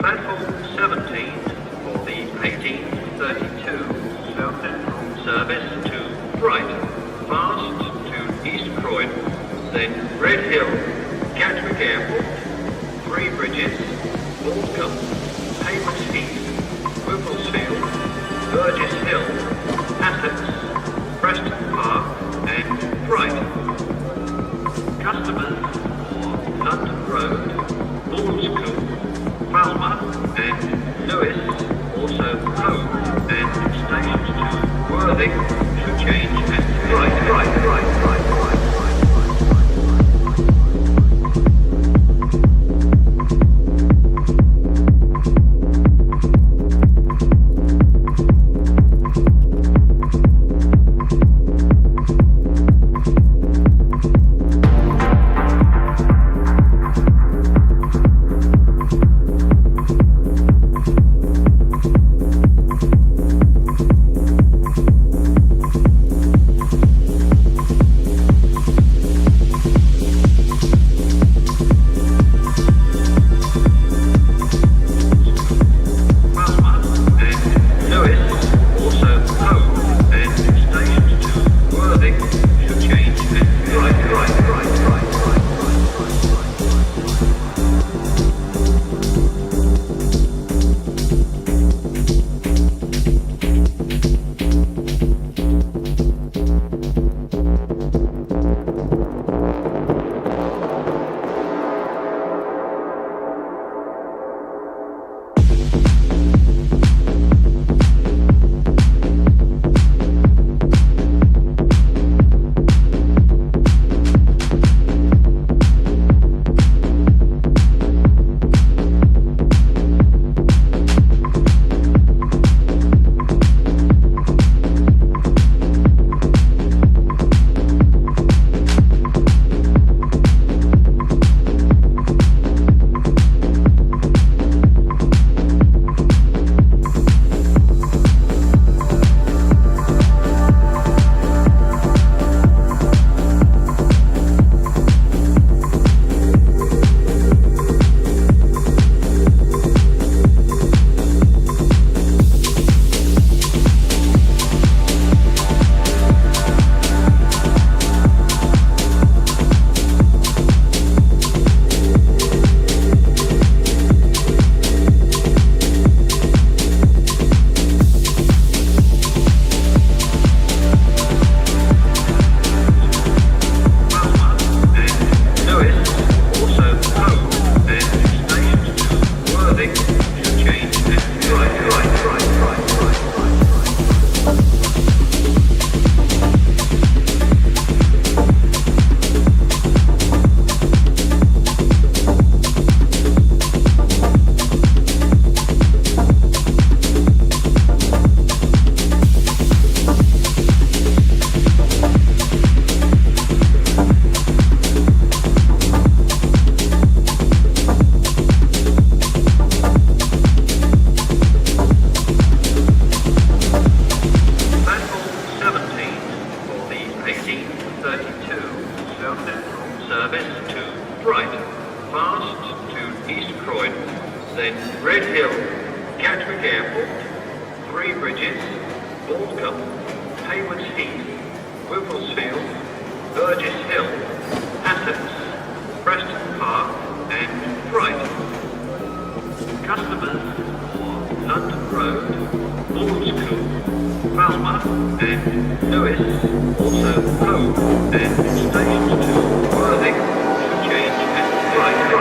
Platform 17 for the 1832 South Central. Service to right, fast to East Croydon, then Red Hill, Gatwick Airport, Three Bridges, Aldcombe, Hayward's Heath, Whipplesfield, Burgess Hill, Assets, Preston Park and Brighton. Customers for London Road, Ballscoop, Falmer and Lewis, also Hove and stations to Worthing should change at right. Then Red Hill, Gatwick Airport, Three Bridges, Aldcombe, Hayward's Heath, Whipplesfield, Burgess Hill, Assets, Preston Park and Brighton. Customers for London Road, Ballscoop, Falmer and Lewis, also Hove and stations to Worthing should change at right.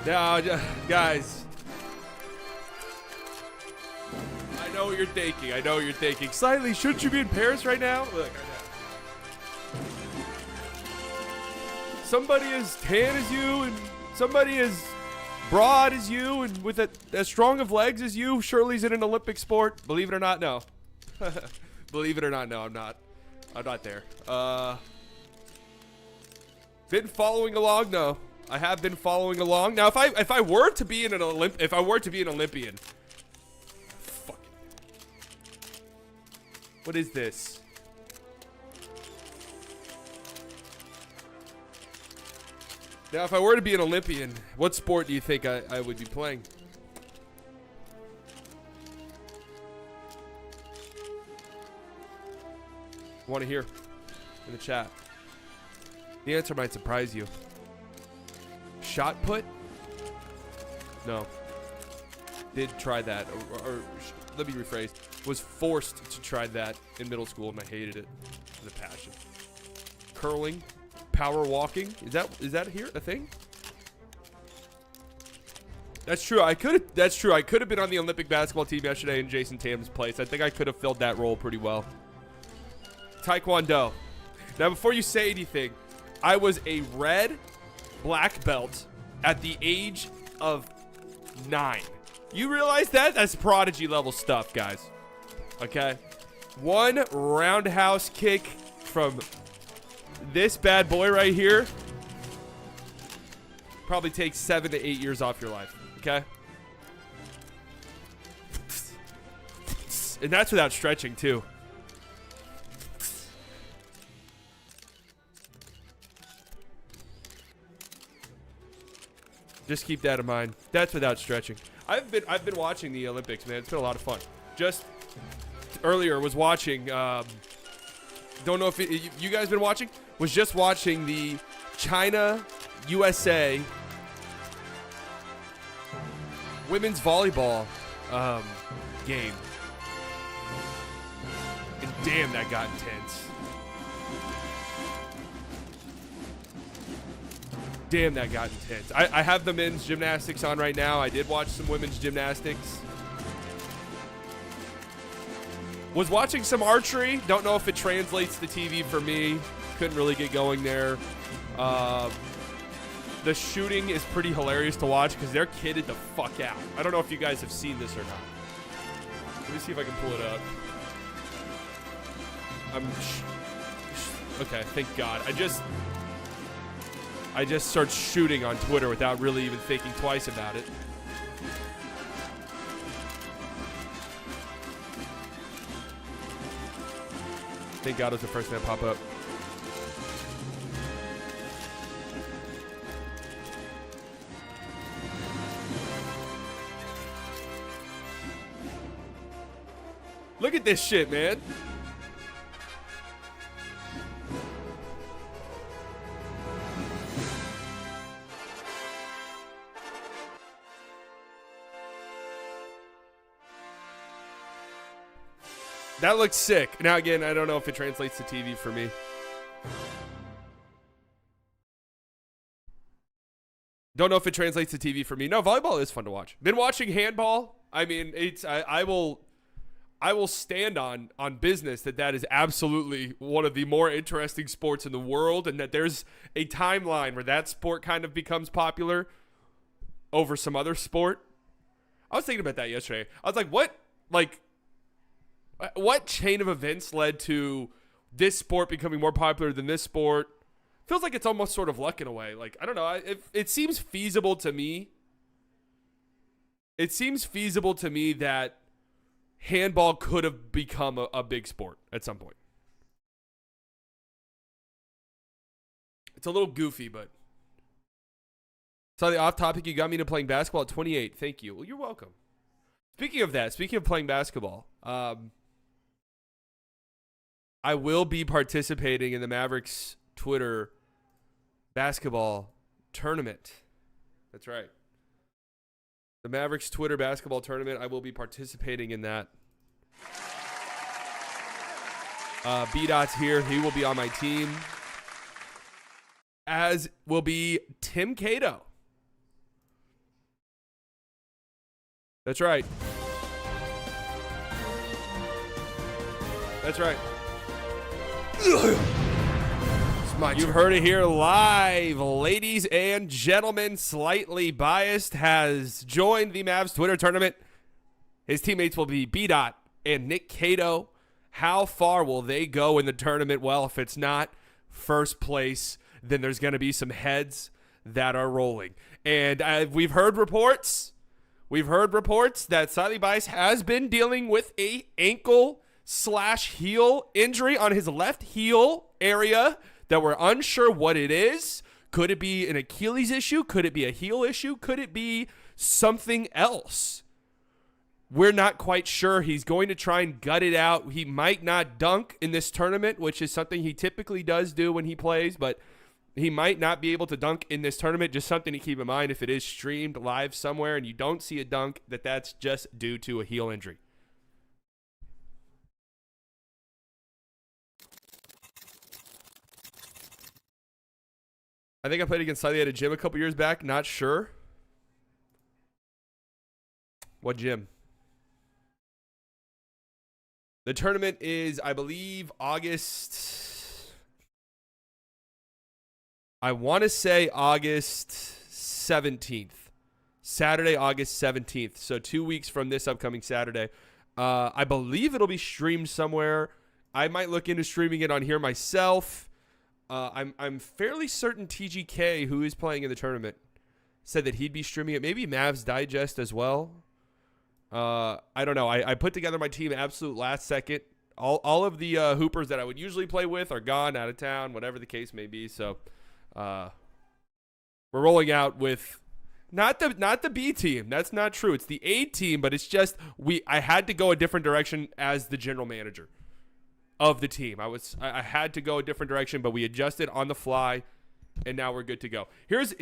No, guys. I know what you're thinking. I know what you're thinking. Slightly, shouldn't you be in Paris right now? Look, I know. Somebody as tan as you and somebody as broad as you and with as strong of legs as you surely is in an Olympic sport. Believe it or not, no. Believe it or not, no, I'm not. I'm not there. Been following along, no. I have been following along. Now, if I were to be an Olympian, fuck it. What is this? Now, if I were to be an Olympian, what sport do you think I would be playing? Want to hear in the chat. The answer might surprise you. Shot put? No. Did try that. Or let me rephrase. Was forced to try that in middle school and I hated it with a passion. Curling? Power walking? Is that here a thing? That's true. That's true. I could have been on the Olympic basketball team yesterday in Jason Tatum's place. I think I could have filled that role pretty well. Taekwondo. Now, before you say anything, I was a red black belt at the age of 9. You realize that? That's prodigy level stuff, guys. Okay? One roundhouse kick from this bad boy right here probably takes 7 to 8 years off your life. Okay? And that's without stretching, too. Just keep that in mind. That's without stretching. I've been watching the Olympics, man. It's been a lot of fun. Just earlier was watching. Don't know if you guys been watching. Was just watching the China USA women's volleyball game. And damn, that got intense. Damn, that got intense. I have the men's gymnastics on right now. I did watch some women's gymnastics. Was watching some archery. Don't know if it translates to TV for me. Couldn't really get going there. The shooting is pretty hilarious to watch because they're kidded the fuck out. I don't know if you guys have seen this or not. Let me see if I can pull it up. Okay, thank God. I just started shooting on Twitter without really even thinking twice about it. Thank God it was the first thing to pop up. Look at this shit, man. That looks sick. Now, again, I don't know if it translates to TV for me. Don't know if it translates to TV for me. No, volleyball is fun to watch. Been watching handball. I mean, I will stand on business that is absolutely one of the more interesting sports in the world, and that there's a timeline where that sport kind of becomes popular over some other sport. I was thinking about that yesterday. I was like, what chain of events led to this sport becoming more popular than this sport? Feels like it's almost sort of luck in a way. Like, I don't know. It seems feasible to me. It seems feasible to me that handball could have become a big sport at some point. It's a little goofy, but. So the off topic, you got me into playing basketball at 28. Thank you. Well, you're welcome. Speaking of playing basketball, I will be participating in the Mavericks Twitter basketball tournament. That's right. The Mavericks Twitter basketball tournament. I will be participating in that. B-Dot's here. He will be on my team. As will be Tim Cato. That's right. That's right. You've heard it here live. Ladies and gentlemen, Slightly Biased has joined the Mavs Twitter tournament. His teammates will be B-Dot and Nick Cato. How far will they go in the tournament? Well, if it's not first place, then there's going to be some heads that are rolling. And we've heard reports that Slightly Biased has been dealing with a ankle/heel injury on his left heel area that we're unsure what it is. Could it be an Achilles issue? Could it be a heel issue? Could it be something else? We're not quite sure. He's going to try and gut it out. He might not dunk in this tournament, which is something he typically does do when he plays, but he might not be able to dunk in this tournament. Just something to keep in mind if it is streamed live somewhere and you don't see a dunk, that's just due to a heel injury. I think I played against Slightly at a gym a couple years back. Not sure. What gym? The tournament is, I believe, August. I want to say August 17th. Saturday, August 17th. So 2 weeks from this upcoming Saturday. I believe it'll be streamed somewhere. I might look into streaming it on here myself. I'm fairly certain TGK, who is playing in the tournament, said that he'd be streaming it. Maybe Mavs Digest as well. I don't know. I put together my team absolute last second. All of the hoopers that I would usually play with are gone, out of town, whatever the case may be. So we're rolling out with not the B team. That's not true. It's the A team, but it's just I had to go a different direction as the general manager of the team. I had to go a different direction, but we adjusted on the fly, and now we're good to go. Here's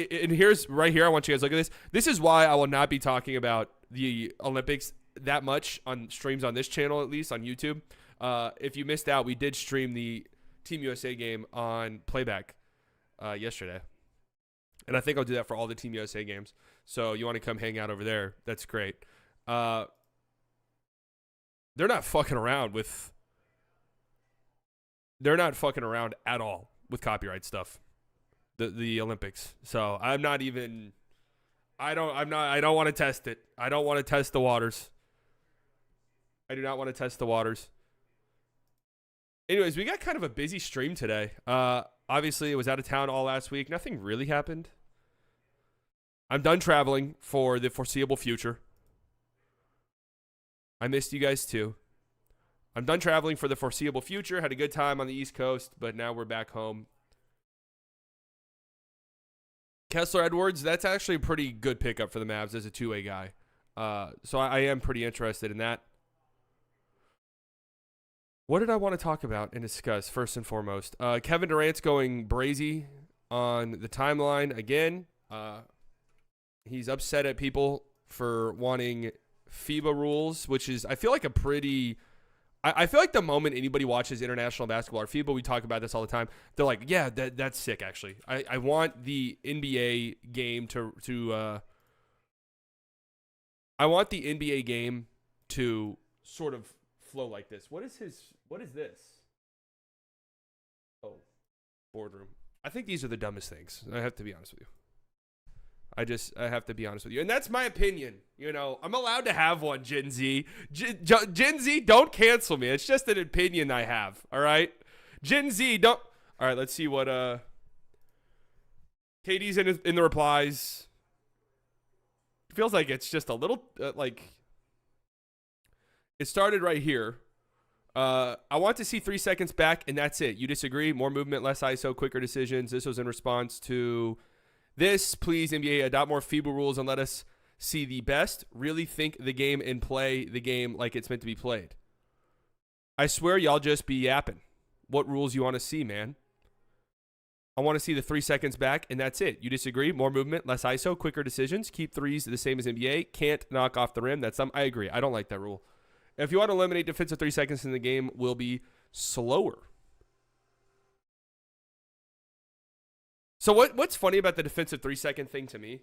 right here. I want you guys to look at this. This is why I will not be talking about the Olympics that much on streams on this channel, at least on YouTube. If you missed out, we did stream the Team USA game on playback yesterday, and I think I'll do that for all the Team USA games. So you want to come hang out over there? That's great. They're not fucking around with. They're not fucking around at all with copyright stuff. The Olympics. So I'm not even. I don't want to test it. I don't want to test the waters. I do not want to test the waters. Anyways, we got kind of a busy stream today. Obviously, it was out of town all last week. Nothing really happened. I'm done traveling for the foreseeable future. I missed you guys too. I'm done traveling for the foreseeable future. Had a good time on the East Coast, but now we're back home. Kessler Edwards, that's actually a pretty good pickup for the Mavs as a two-way guy. So I am pretty interested in that. What did I want to talk about and discuss first and foremost? Kevin Durant's going brazy on the timeline again. He's upset at people for wanting FIBA rules, which is, I feel like, a pretty... I feel like the moment anybody watches international basketball or FIBA, we talk about this all the time, they're like, yeah, that's sick, actually. I want the NBA game to I want the NBA game to sort of flow like this. What is this? Oh, boardroom. I think these are the dumbest things. I have to be honest with you. I have to be honest with you. And that's my opinion. You know, I'm allowed to have one, Gen Z. Gen Z, don't cancel me. It's just an opinion I have, all right? Gen Z, don't. All right, let's see what KD's in the replies. It feels like it's just a little, like, it started right here. I want to see 3 seconds back, and that's it. You disagree? More movement, less ISO, quicker decisions. This was in response to... This, please, NBA, adopt more FIBA rules and let us see the best. Really think the game and play the game like it's meant to be played. I swear y'all just be yapping. What rules you want to see, man? I want to see the 3 seconds back, and that's it. You disagree? More movement, less ISO, quicker decisions. Keep threes the same as NBA. Can't knock off the rim. I agree. I don't like that rule. If you want to eliminate defensive 3 seconds in the game, will be slower. So what's funny about the defensive 3 second thing to me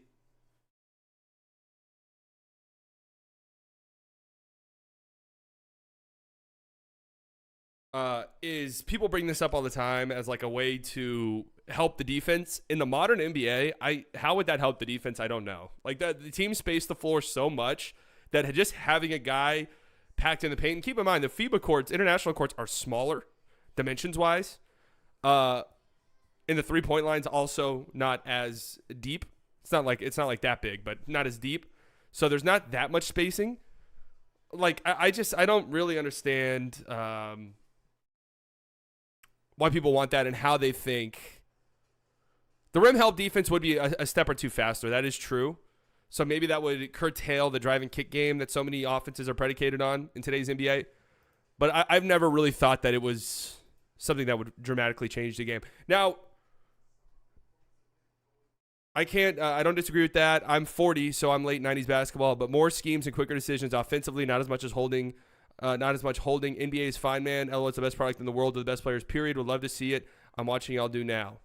is people bring this up all the time as like a way to help the defense in the modern NBA. How would that help the defense? I don't know. Like the team spaced the floor so much that just having a guy packed in the paint. And keep in mind, the FIBA courts, international courts, are smaller dimensions wise. In the 3-point line's also not as deep. It's not like that big, but not as deep. So there's not that much spacing. Like I don't really understand why people want that and how they think. The rim help defense would be a step or two faster. That is true. So maybe that would curtail the drive and kick game that so many offenses are predicated on in today's NBA. But I've never really thought that it was something that would dramatically change the game. Now, I don't disagree with that. I'm 40, so I'm late 90s basketball, but more schemes and quicker decisions offensively, not as much holding. NBA is fine, man. LO, it's the best product in the world with the best players, period. Would love to see it. I'm watching y'all do now.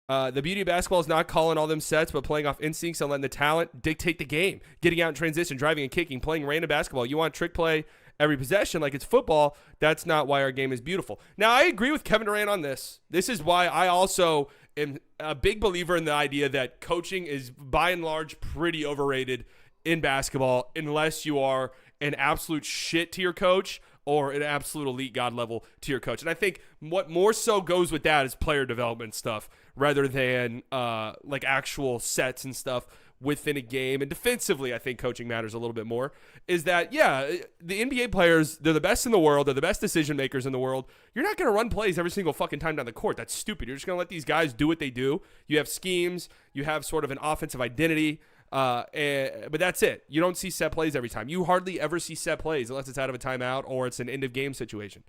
The beauty of basketball is not calling all them sets, but playing off instincts and letting the talent dictate the game. Getting out in transition, driving and kicking, playing random basketball. You want trick play every possession like it's football. That's not why our game is beautiful. Now, I agree with Kevin Durant on this. This is why I also am a big believer in the idea that coaching is, by and large, pretty overrated in basketball unless you are an absolute shit to your coach or an absolute elite god level to your coach. And I think what more so goes with that is player development stuff rather than like actual sets and stuff within a game. And defensively, I think coaching matters a little bit more. Is that, yeah, the NBA players, they're the best in the world. They're the best decision makers in the world. You're not going to run plays every single fucking time down the court. That's stupid. You're just going to let these guys do what they do. You have schemes. You have sort of an offensive identity. But that's it. You don't see set plays every time. You hardly ever see set plays unless it's out of a timeout or it's an end of game situation.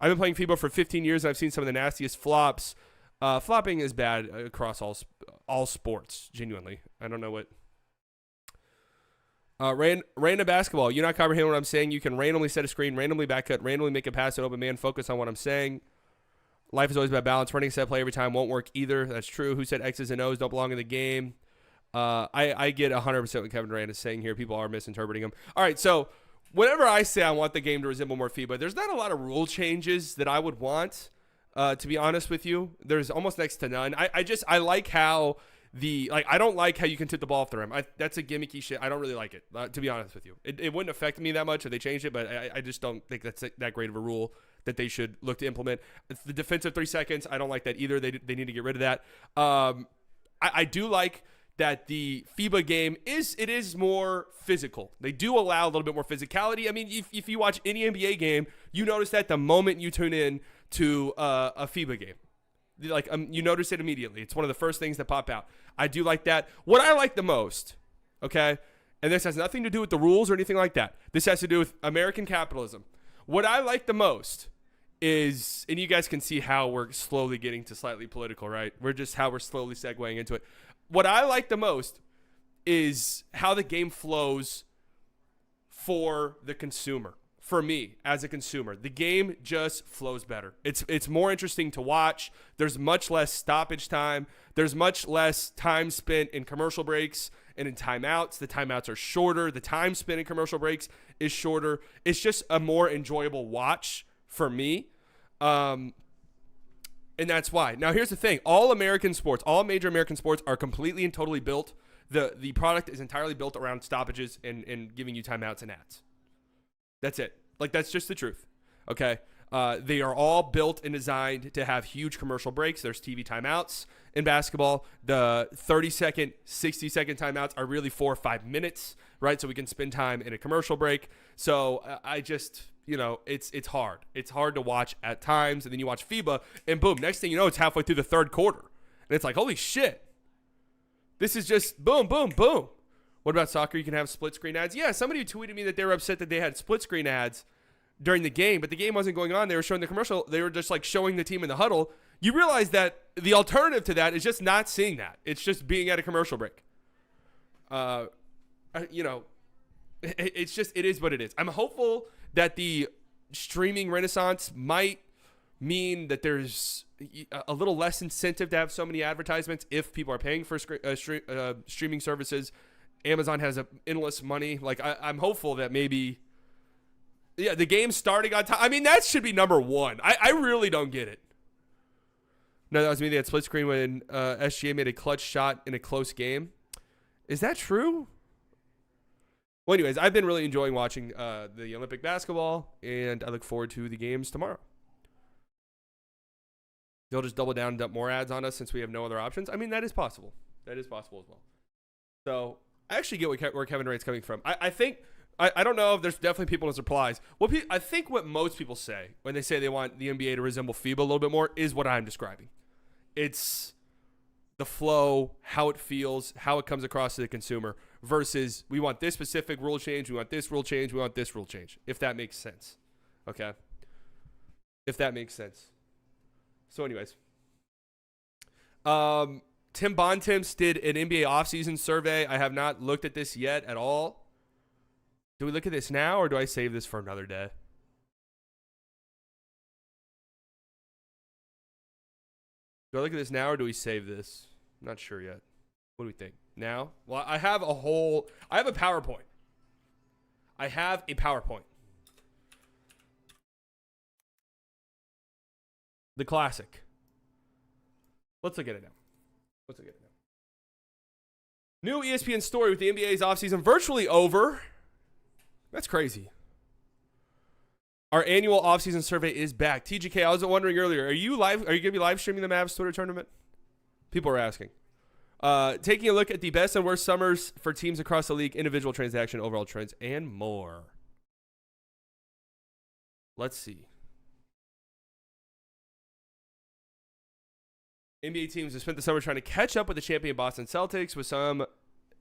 I've been playing FIBA for 15 years and I've seen some of the nastiest flops. Flopping is bad across all sports, genuinely. I don't know what. Random basketball. You're not comprehending what I'm saying. You can randomly set a screen, randomly back cut, randomly make a pass to an open man. Focus on what I'm saying. Life is always about balance. Running a set play every time won't work either. That's true. Who said X's and O's don't belong in the game? I get 100% what Kevin Durant is saying here. People are misinterpreting him. All right, so whenever I say I want the game to resemble more FIBA, there's not a lot of rule changes that I would want, to be honest with you. There's almost next to none. I like how I don't like how you can tip the ball off the rim. That's a gimmicky shit. I don't really like it, to be honest with you. It wouldn't affect me that much if they changed it, but I just don't think that's that great of a rule that they should look to implement. The defensive 3 seconds, I don't like that either. They need to get rid of that. I do like that the FIBA game is more physical. They do allow a little bit more physicality. I mean, if you watch any NBA game, you notice that the moment you tune in to a FIBA game. Like you notice it immediately. It's one of the first things that pop out. I do like that. What I like the most, okay, and this has nothing to do with the rules or anything like that. This has to do with American capitalism. What I like the most is, and you guys can see how we're slowly getting to slightly political, right? We're slowly segueing into it. What I like the most is how the game flows for the consumer. For me, as a consumer, the game just flows better. It's more interesting to watch. There's much less stoppage time. There's much less time spent in commercial breaks and in timeouts. The timeouts are shorter. The time spent in commercial breaks is shorter. It's just a more enjoyable watch for me. And that's why. Now, here's the thing. All major American sports are completely and totally built. The product is entirely built around stoppages and giving you timeouts and ads. That's it. Like, that's just the truth. Okay. They are all built and designed to have huge commercial breaks. There's TV timeouts in basketball. The 30-second, 60-second timeouts are really 4 or 5 minutes, right? So we can spend time in a commercial break. So I just, it's hard. It's hard to watch at times. And then you watch FIBA, and boom, next thing you know, it's halfway through the third quarter. And it's like, holy shit. This is just boom, boom, boom. What about soccer? You can have split screen ads. Yeah, somebody tweeted me that they were upset that they had split screen ads during the game, but the game wasn't going on. They were showing the commercial. They were just like showing the team in the huddle. You realize that the alternative to that is just not seeing that. It's just being at a commercial break. It is what it is. I'm hopeful that the streaming renaissance might mean that there's a little less incentive to have so many advertisements if people are paying for streaming services. Amazon has endless money. Like I'm hopeful that maybe Yeah, the game starting on time. I mean, that should be number one. I really don't get it. No, that was me. They had split screen when SGA made a clutch shot in a close game. Is that true? Well, anyways, I've been really enjoying watching the Olympic basketball, and I look forward to the games tomorrow. They'll just double down and dump more ads on us since we have no other options. I mean, that is possible. That is possible as well. So I actually get where Kevin Durant's coming from. I think I don't know if there's definitely people in replies. I think what most people say when they say they want the NBA to resemble FIBA a little bit more is what I'm describing. It's the flow, how it feels, how it comes across to the consumer versus we want this specific rule change, we want this rule change, we want this rule change, if that makes sense. Okay? If that makes sense. So anyways. Tim Bontemps did an NBA offseason survey. I have not looked at this yet at all. Do we look at this now or do I save this for another day? Do I look at this now or do we save this? I'm not sure yet. What do we think? Now? Well, I have a PowerPoint. I have a PowerPoint. The classic. Let's look at it now. New ESPN story with the NBA's offseason virtually over. That's crazy. Our annual offseason survey is back. TGK, I was wondering earlier, are you going to be live streaming the Mavs Twitter tournament? People are asking. Taking a look at the best and worst summers for teams across the league, individual transaction, overall trends, and more. Let's see. NBA teams have spent the summer trying to catch up with the champion Boston Celtics with some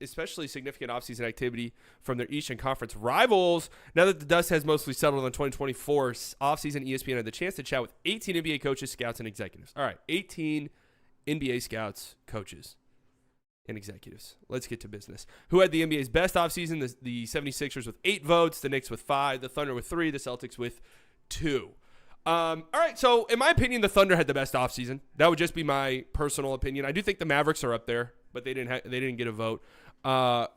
especially significant offseason activity from their Eastern Conference rivals. Now that the dust has mostly settled on 2024 offseason, ESPN had the chance to chat with 18 NBA coaches, scouts, and executives. All right, 18 NBA scouts, coaches, and executives. Let's get to business. Who had the NBA's best offseason? The 76ers with 8 votes, the Knicks with 5, the Thunder with 3, the Celtics with 2. All right, so in my opinion, the Thunder had the best offseason. That would just be my personal opinion. I do think the Mavericks are up there, but they didn't get a vote. I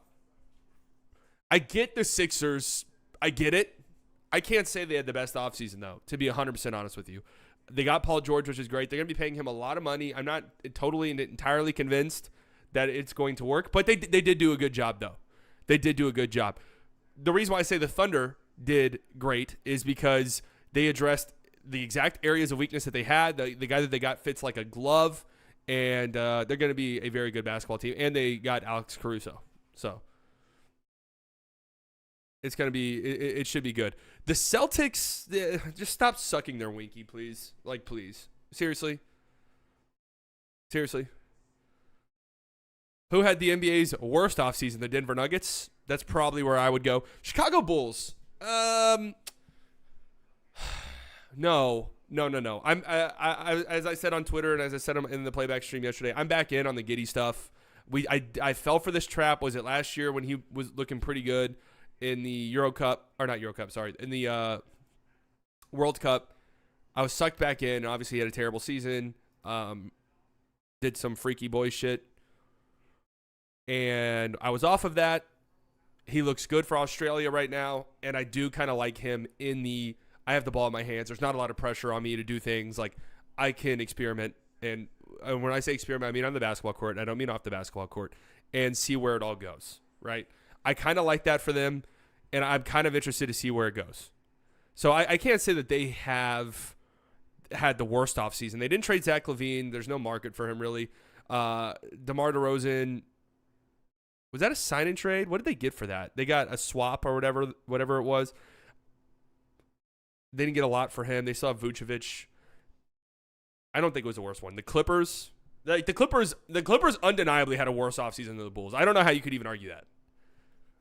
get the Sixers. I get it. I can't say they had the best offseason, though, to be 100% honest with you. They got Paul George, which is great. They're going to be paying him a lot of money. I'm not totally and entirely convinced that it's going to work, but they did do a good job, though. They did do a good job. The reason why I say the Thunder did great is because they addressed the exact areas of weakness that they had. The guy that they got fits like a glove, and they're going to be a very good basketball team. And they got Alex Caruso. So it's going to be, it should be good. The Celtics, just stop sucking their winky, please. Like, please. Seriously. Who had the NBA's worst offseason? The Denver Nuggets? That's probably where I would go. Chicago Bulls. No. As I said on Twitter and as I said in the playback stream yesterday, I'm back in on the Giddey stuff. I fell for this trap. Was it last year when he was looking pretty good in the in the World Cup? I was sucked back in. Obviously, he had a terrible season. Did some freaky boy shit. And I was off of that. He looks good for Australia right now. And I do kind of like him in the I have the ball in my hands. There's not a lot of pressure on me to do things. Like, I can experiment. And when I say experiment, I mean on the basketball court. I don't mean off the basketball court. And see where it all goes, right? I kind of like that for them. And I'm kind of interested to see where it goes. So I can't say that they have had the worst offseason. They didn't trade Zach LaVine. There's no market for him, really. DeMar DeRozan, was that a sign-and trade? What did they get for that? They got a swap or whatever it was. They didn't get a lot for him. They still have Vucevic. I don't think it was the worst one. The Clippers undeniably had a worse offseason than the Bulls. I don't know how you could even argue that.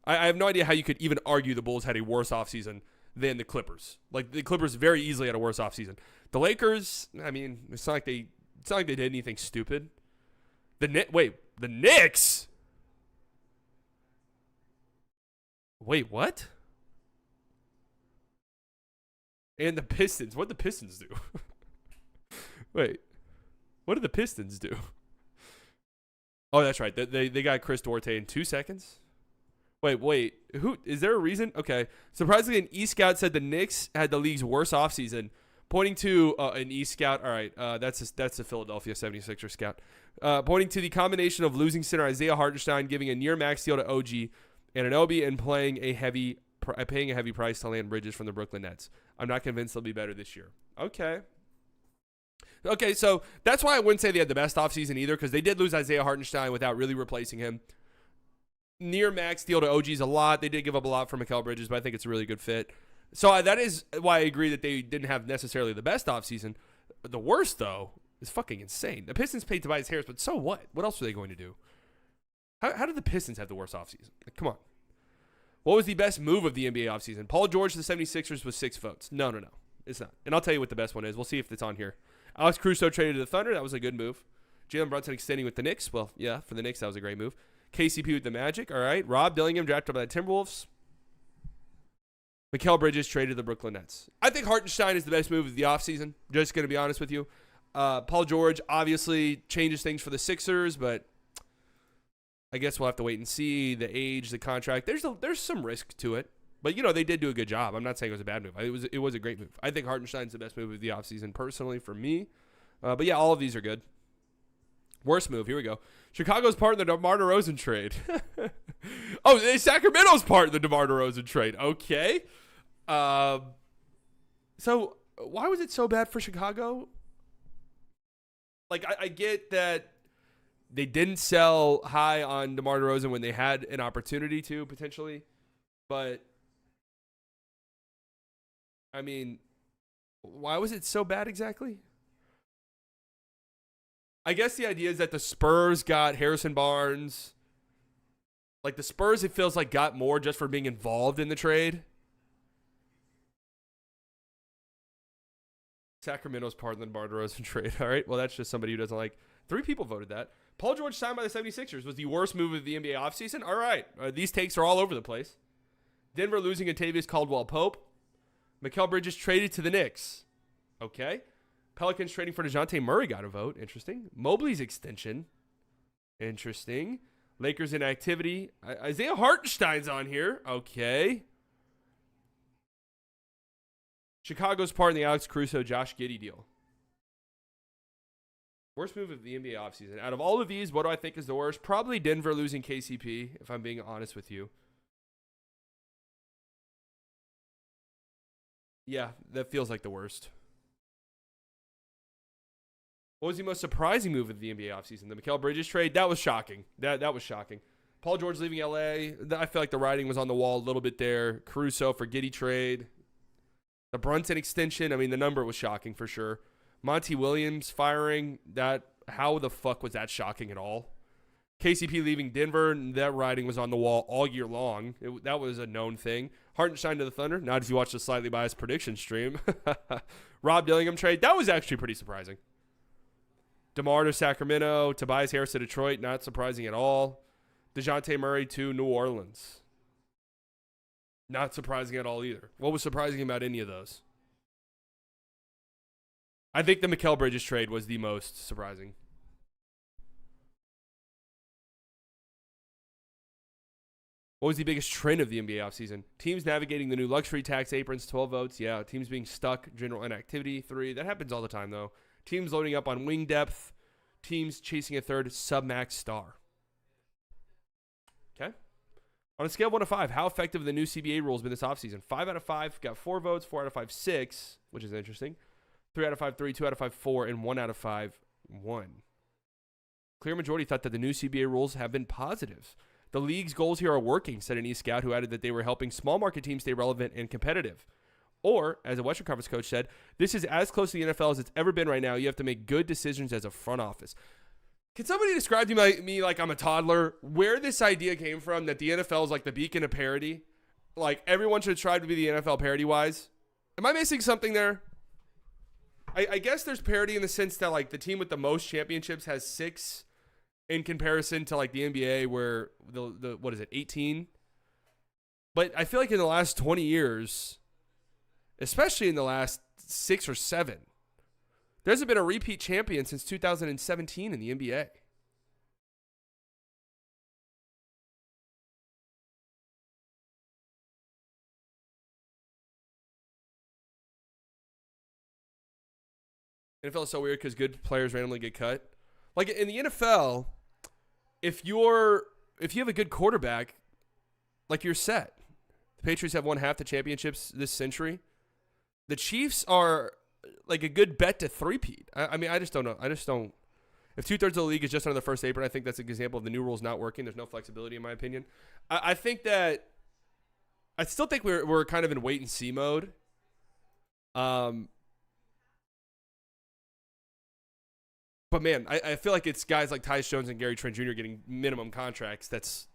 I have no idea how you could even argue the Bulls had a worse offseason than the Clippers. Like, the Clippers very easily had a worse offseason. The Lakers, I mean, it's not like they did anything stupid. The Knicks? Wait, what? And the Pistons. What did the Pistons do? Wait. What did the Pistons do? Oh, that's right. They got Chris Duarte in 2 seconds. Wait. Who is there a reason? Okay. Surprisingly, an E-Scout said the Knicks had the league's worst offseason, pointing to an E-Scout. All right, that's a Philadelphia 76er scout. Pointing to the combination of losing center Isaiah Hartenstein, giving a near max deal to OG Anunoby, and paying a heavy price to land Bridges from the Brooklyn Nets. I'm not convinced they'll be better this year. Okay, so that's why I wouldn't say they had the best offseason either, because they did lose Isaiah Hartenstein without really replacing him. Near max deal to OG's a lot. They did give up a lot for Mikal Bridges, but I think it's a really good fit. So that is why I agree that they didn't have necessarily the best offseason. The worst, though, is fucking insane. The Pistons paid Tobias Harris, but so what? What else are they going to do? How did the Pistons have the worst offseason? Like, come on. What was the best move of the NBA offseason? Paul George to the 76ers with 6 votes. No. It's not. And I'll tell you what the best one is. We'll see if it's on here. Alex Caruso traded to the Thunder. That was a good move. Jalen Brunson extending with the Knicks. Well, yeah, for the Knicks, that was a great move. KCP with the Magic. All right. Rob Dillingham drafted by the Timberwolves. Mikal Bridges traded to the Brooklyn Nets. I think Hartenstein is the best move of the offseason. Just going to be honest with you. Paul George obviously changes things for the Sixers, but I guess we'll have to wait and see the age, the contract. There's some risk to it. But, they did do a good job. I'm not saying it was a bad move. It was a great move. I think Hartenstein's the best move of the offseason personally for me. But, yeah, all of these are good. Worst move. Here we go. Chicago's part in the DeMar DeRozan trade. Sacramento's part in the DeMar DeRozan trade. Okay. So why was it so bad for Chicago? Like, I get that they didn't sell high on DeMar DeRozan when they had an opportunity to, potentially. But, I mean, why was it so bad exactly? I guess the idea is that the Spurs got Harrison Barnes. Like, the Spurs, it feels like, got more just for being involved in the trade. Sacramento's part in the DeMar DeRozan trade. All right, well, that's just somebody who doesn't like. 3 people voted that. Paul George signed by the 76ers was the worst move of the NBA offseason. All right, these takes are all over the place. Denver losing Atavius Caldwell-Pope. Mikal Bridges traded to the Knicks. Okay. Pelicans trading for DeJounte Murray got a vote. Interesting. Mobley's extension. Interesting. Lakers in activity. Isaiah Hartenstein's on here. Okay. Chicago's part in the Alex Caruso, Josh Giddey deal. Worst move of the NBA offseason. Out of all of these, what do I think is the worst? Probably Denver losing KCP, if I'm being honest with you. Yeah, that feels like the worst. What was the most surprising move of the NBA offseason? The Mikal Bridges trade? That was shocking. That was shocking. Paul George leaving LA. I feel like the writing was on the wall a little bit there. Caruso for Giddey trade. The Brunson extension. I mean, the number was shocking for sure. Monty Williams firing. How the fuck was that shocking at all? KCP leaving Denver. That writing was on the wall all year long. That was a known thing. Hartenstein to the Thunder. Not if you watch the slightly biased prediction stream. Rob Dillingham trade. That was actually pretty surprising. DeMar to Sacramento, Tobias Harris to Detroit, not surprising at all. DeJounte Murray to New Orleans. Not surprising at all either. What was surprising about any of those? I think the Mikal Bridges trade was the most surprising. What was the biggest trend of the NBA offseason? Teams navigating the new luxury tax aprons, 12 votes. Yeah, teams being stuck, general inactivity, 3. That happens all the time, though. Teams loading up on wing depth. Teams chasing a third sub-max star. Okay. On a scale of 1 to 5, how effective have the new CBA rules been this offseason? 5 out of 5 got 4 votes, 4 out of 5, 6, which is interesting. 3 out of 5, 3, 2 out of 5, 4, and 1 out of 5, 1. Clear majority thought that the new CBA rules have been positive. The league's goals here are working, said an E-Scout who added that they were helping small market teams stay relevant and competitive. Or, as a Western Conference coach said, this is as close to the NFL as it's ever been right now. You have to make good decisions as a front office. Can somebody describe to me like I'm a toddler where this idea came from that the NFL is like the beacon of parity? Like everyone should strive to be the NFL parity-wise? Am I missing something there? I guess there's parity in the sense that like the team with the most championships has 6 in comparison to like the NBA where the what is it, 18? But I feel like in the last 20 years, especially in the last 6 or 7, there hasn't been a repeat champion since 2017 in the NBA. NFL is so weird because good players randomly get cut. Like in the NFL, if you have a good quarterback, like you're set. The Patriots have won half the championships this century. The Chiefs are like a good bet to three-peat. I mean, I just don't know. If 2/3 of the league is just under the first apron, I think that's an example of the new rules not working. There's no flexibility in my opinion. I think that I still think we're kind of in wait and see mode. But man, I feel like it's guys like Tyus Jones and Gary Trent Jr. getting minimum contracts. That's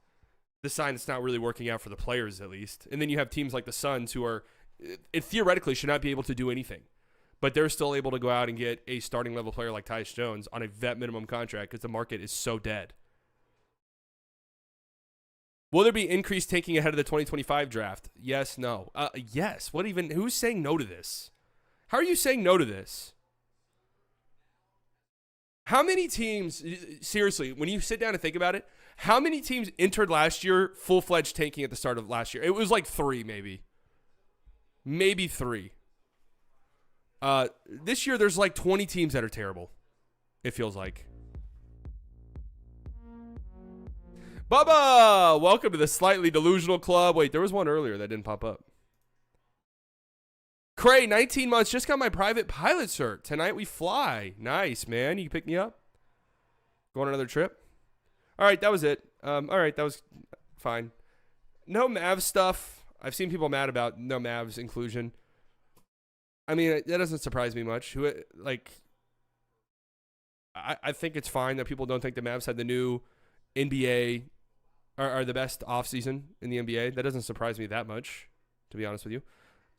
the sign it's not really working out for the players, at least. And then you have teams like the Suns who are, it theoretically should not be able to do anything, but they're still able to go out and get a starting level player like Tyus Jones on a vet minimum contract because the market is so dead. Will there be increased tanking ahead of the 2025 draft? Yes, no. Yes. Who's saying no to this? How are you saying no to this? How many teams, seriously, when you sit down and think about it, how many teams entered last year full-fledged tanking at the start of last year? It was like 3, maybe. Maybe 3. This year, there's like 20 teams that are terrible, it feels like. Bubba, welcome to the Slightly Delusional Club. Wait, there was one earlier that didn't pop up. Cray, 19 months, just got my private pilot cert. Tonight we fly. Nice, man. You can pick me up? Go on another trip? All right, that was it. All right, that was fine. No Mavs stuff. I've seen people mad about no Mavs inclusion. I mean, that doesn't surprise me much. I think it's fine that people don't think the Mavs had the new NBA are the best offseason in the NBA. That doesn't surprise me that much, to be honest with you.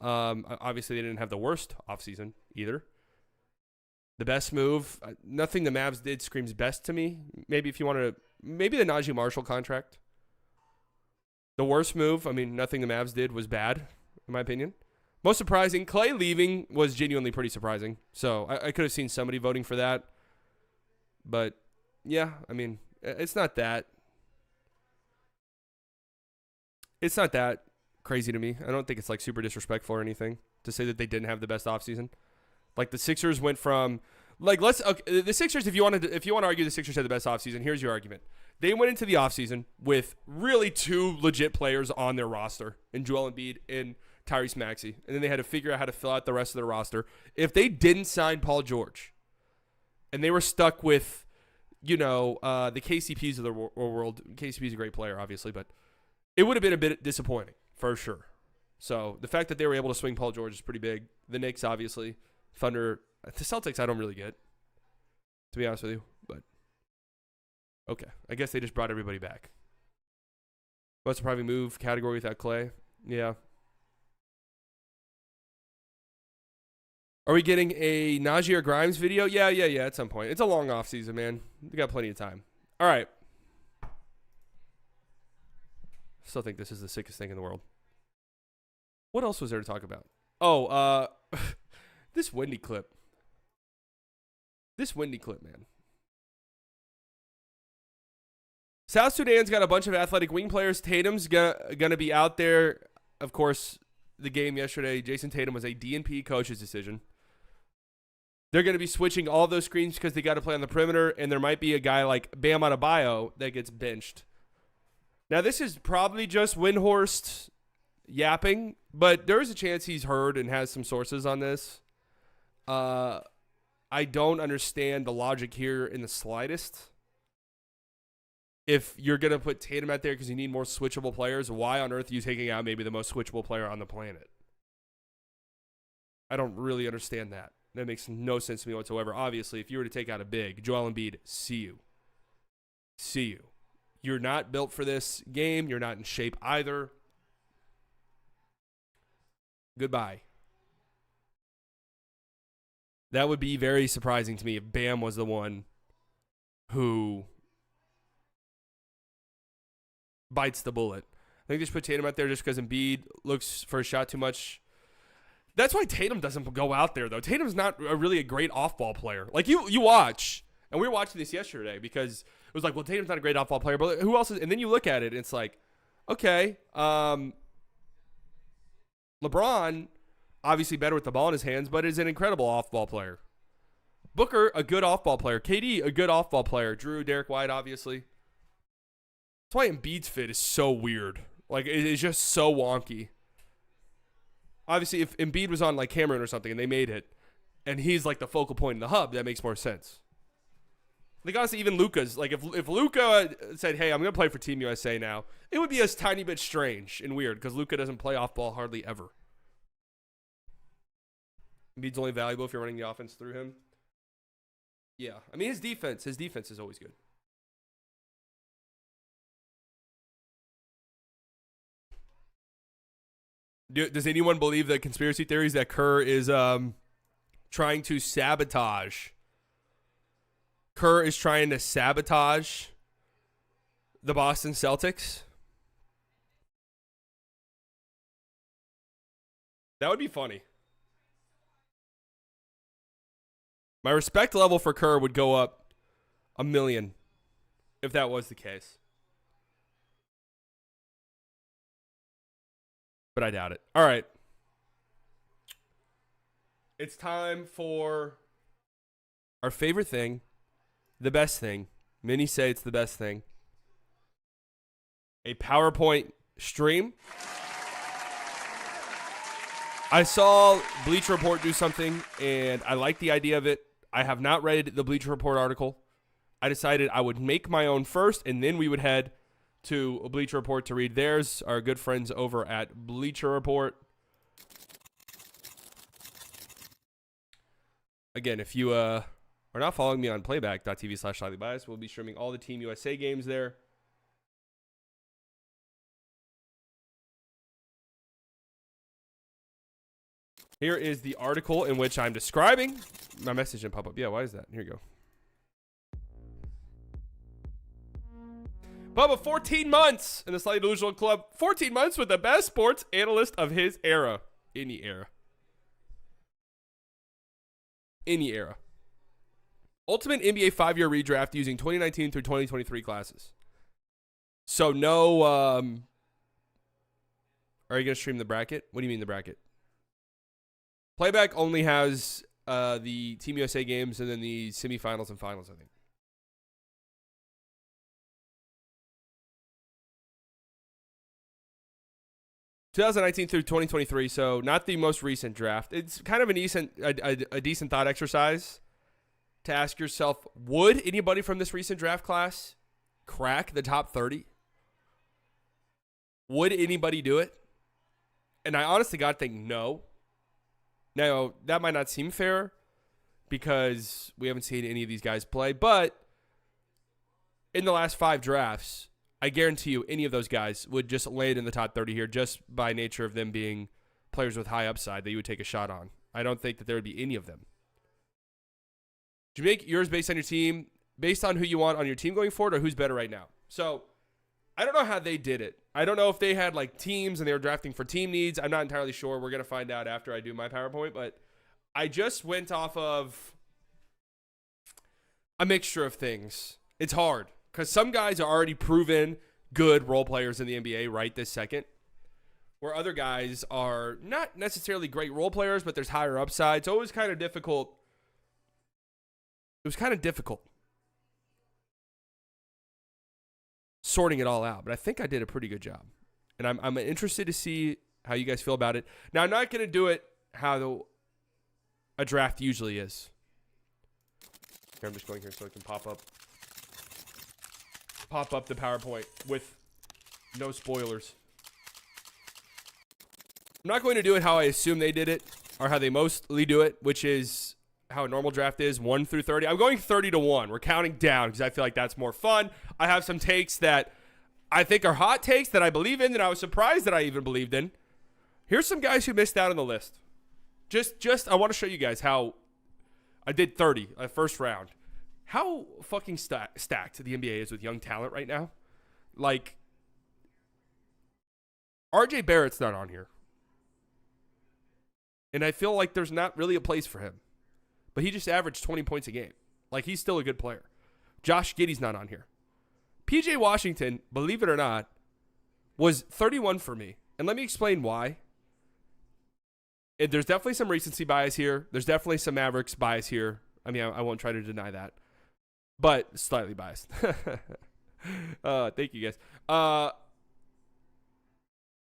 Obviously, they didn't have the worst offseason either. The best move, nothing the Mavs did screams best to me. Maybe the Najee Marshall contract. The worst move, I mean, nothing the Mavs did was bad, in my opinion. Most surprising, Clay leaving was genuinely pretty surprising. So I could have seen somebody voting for that. But, yeah, I mean, it's not that crazy to me. I don't think it's like super disrespectful or anything to say that they didn't have the best offseason. Like the Sixers went from the Sixers, if you want to argue the Sixers had the best offseason, here's your argument. They went into the offseason with really 2 legit players on their roster, in Joel Embiid and Tyrese Maxey. And then they had to figure out how to fill out the rest of their roster. If they didn't sign Paul George and they were stuck with, the KCPs of the world, KCP's a great player, obviously, but it would have been a bit disappointing. For sure. So the fact that they were able to swing Paul George is pretty big. The Knicks, obviously. Thunder. The Celtics, I don't really get, to be honest with you. But, okay. I guess they just brought everybody back. Most surprising move category without Clay. Yeah. Are we getting a Najee or Grimes video? Yeah, at some point. It's a long off season, man. We got plenty of time. All right. Still think this is the sickest thing in the world. What else was there to talk about? Oh, this Wendy clip. This Wendy clip, man. South Sudan's got a bunch of athletic wing players. Tatum's gonna be out there. Of course, the game yesterday, Jason Tatum was a DNP coach's decision. They're going to be switching all those screens because they got to play on the perimeter, and there might be a guy like Bam Adebayo that gets benched. Now, this is probably just Windhorst yapping, but there is a chance he's heard and has some sources on this. I don't understand the logic here in the slightest. If you're going to put Tatum out there because you need more switchable players, why on earth are you taking out maybe the most switchable player on the planet? I don't really understand that. That makes no sense to me whatsoever. Obviously, if you were to take out a big, Joel Embiid, see you. You're not built for this game. You're not in shape either. Goodbye. That would be very surprising to me if Bam was the one who bites the bullet. I think they should put Tatum out there just because Embiid looks for a shot too much. That's why Tatum doesn't go out there, though. Tatum's not really a great off-ball player. Like, you watch, and we were watching this yesterday because it was like, well, Tatum's not a great off-ball player, but who else is? And then you look at it, and it's like, okay, LeBron, obviously better with the ball in his hands, but is an incredible off-ball player. Booker, a good off-ball player. KD, a good off-ball player. Drew, Derek White, obviously. That's why Embiid's fit is so weird. Like, it is just so wonky. Obviously, if Embiid was on, like, Cameron or something and they made it, and he's, like, the focal point in the hub, that makes more sense. Like, honestly, even Luka's. Like, if Luka said, hey, I'm going to play for Team USA now, it would be a tiny bit strange and weird because Luka doesn't play off-ball hardly ever. Embiid's only valuable if you're running the offense through him. Yeah. I mean, his defense is always good. Does anyone believe the conspiracy theories that Kerr is trying to sabotage? Kerr is trying to sabotage the Boston Celtics? That would be funny. My respect level for Kerr would go up 1,000,000 if that was the case. But I doubt it. All right. It's time for our favorite thing, the best thing. Many say it's the best thing. A PowerPoint stream. I saw Bleacher Report do something, and I like the idea of it. I have not read the Bleacher Report article. I decided I would make my own first, and then we would head to Bleacher Report to read theirs. Our good friends over at Bleacher Report. Again, if you are not following me on playback.tv/slightlybiased, we'll be streaming all the Team USA games there. Here is the article in which I'm describing. My message didn't pop up. Yeah, why is that? Here you go. Bubba, 14 months in the Slightly Delusional Club. 14 months with the best sports analyst of his era. Any era. Any era. Ultimate NBA 5-year redraft using 2019 through 2023 classes. So no, are you going to stream the bracket? What do you mean the bracket? Playback only has the Team USA games and then the semifinals and finals, I think. (2019 through 2023), so not the most recent draft. It's kind of a decent thought exercise to ask yourself, would anybody from this recent draft class crack the top 30? Would anybody do it? And I honestly God think no. Now, that might not seem fair because we haven't seen any of these guys play, but in the last 5 drafts, I guarantee you any of those guys would just land in the top 30 here just by nature of them being players with high upside that you would take a shot on. I don't think that there would be any of them. Do you make yours based on your team, based on who you want on your team going forward, or who's better right now? So I don't know how they did it. I don't know if they had like teams and they were drafting for team needs. I'm not entirely sure. We're going to find out after I do my PowerPoint, but I just went off of a mixture of things. It's hard because some guys are already proven good role players in the NBA right this second, where other guys are not necessarily great role players, but there's higher upside. So it was kind of difficult. It was kind of difficult sorting it all out, but I think I did a pretty good job. And I'm interested to see how you guys feel about it. Now, I'm not going to do it how a draft usually is. Here, I'm just going here so it can pop up the PowerPoint with no spoilers. I'm not going to do it how I assume they did it or how they mostly do it, which is how a normal draft is, 1 through 30. I'm going 30 to 1. We're counting down because I feel like that's more fun. I have some takes that I think are hot takes that I believe in that I was surprised that I even believed in. Here's some guys who missed out on the list. Just I want to show you guys how I did 30, first round. How fucking stacked the NBA is with young talent right now. Like, RJ Barrett's not on here. And I feel like there's not really a place for him. But he just averaged 20 points a game. Like, he's still a good player. Josh Giddey's not on here. PJ Washington, believe it or not, was 31 for me. And let me explain why. And there's definitely some recency bias here. There's definitely some Mavericks bias here. I mean, I won't try to deny that, but slightly biased. Thank you guys.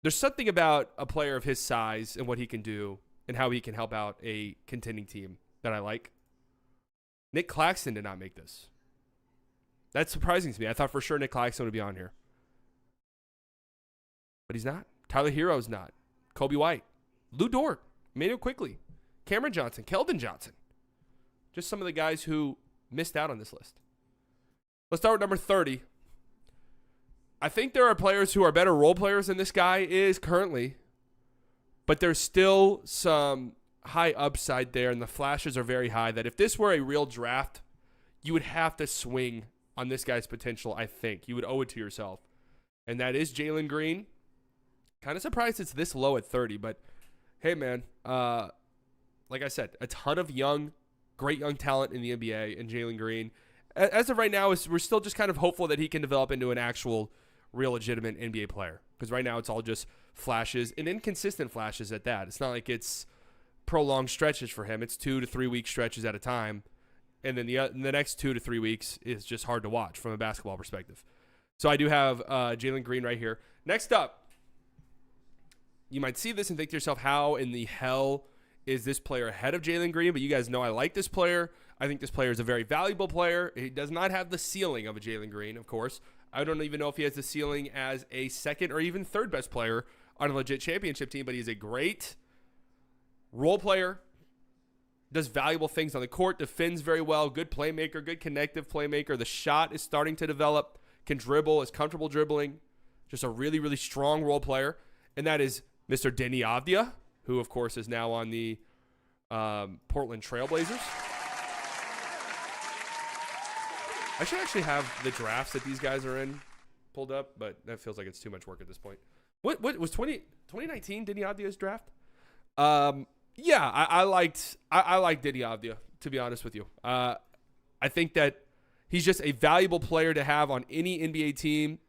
There's something about a player of his size and what he can do and how he can help out a contending team that I like. Nick Claxton did not make this. That's surprising to me. I thought for sure Nick Claxton would be on here. But he's not. Tyler Hero's not. Kobe White. Lou Dort. Emmanuel Quickly. Cameron Johnson. Keldon Johnson. Just some of the guys who missed out on this list. Let's start with number 30. I think there are players who are better role players than this guy is currently, but there's still some high upside there, and the flashes are very high, that if this were a real draft, you would have to swing on this guy's potential, I think. You would owe it to yourself. And that is Jalen Green. Kind of surprised it's this low at 30, but hey, man, like I said, a ton of great young talent in the NBA, and Jalen Green, as of right now, we're still just kind of hopeful that he can develop into an actual real legitimate NBA player, because right now it's all just flashes and inconsistent flashes at that. It's not like it's prolonged stretches for him. It's 2 to 3 week stretches at a time, and then the next 2 to 3 weeks is just hard to watch from a basketball perspective. So I do have Jalen Green right here. Next up, you might see this and think to yourself, how in the hell is this player ahead of Jalen Green? But you guys know I like this player. I think this player is a very valuable player. He does not have the ceiling of a Jalen Green, of course. I don't even know if he has the ceiling as a second or even third best player on a legit championship team, but he's a great role player, does valuable things on the court, defends very well, good playmaker, good connective playmaker. The shot is starting to develop, can dribble, is comfortable dribbling, just a really, really strong role player. And that is Mr. Deni Avdija, who, of course, is now on the Portland Trailblazers. I should actually have the drafts that these guys are in pulled up, but that feels like it's too much work at this point. What was 2019 Deni Avdija's draft? Yeah, I liked Deni Avdija, to be honest with you. I think that he's just a valuable player to have on any NBA team,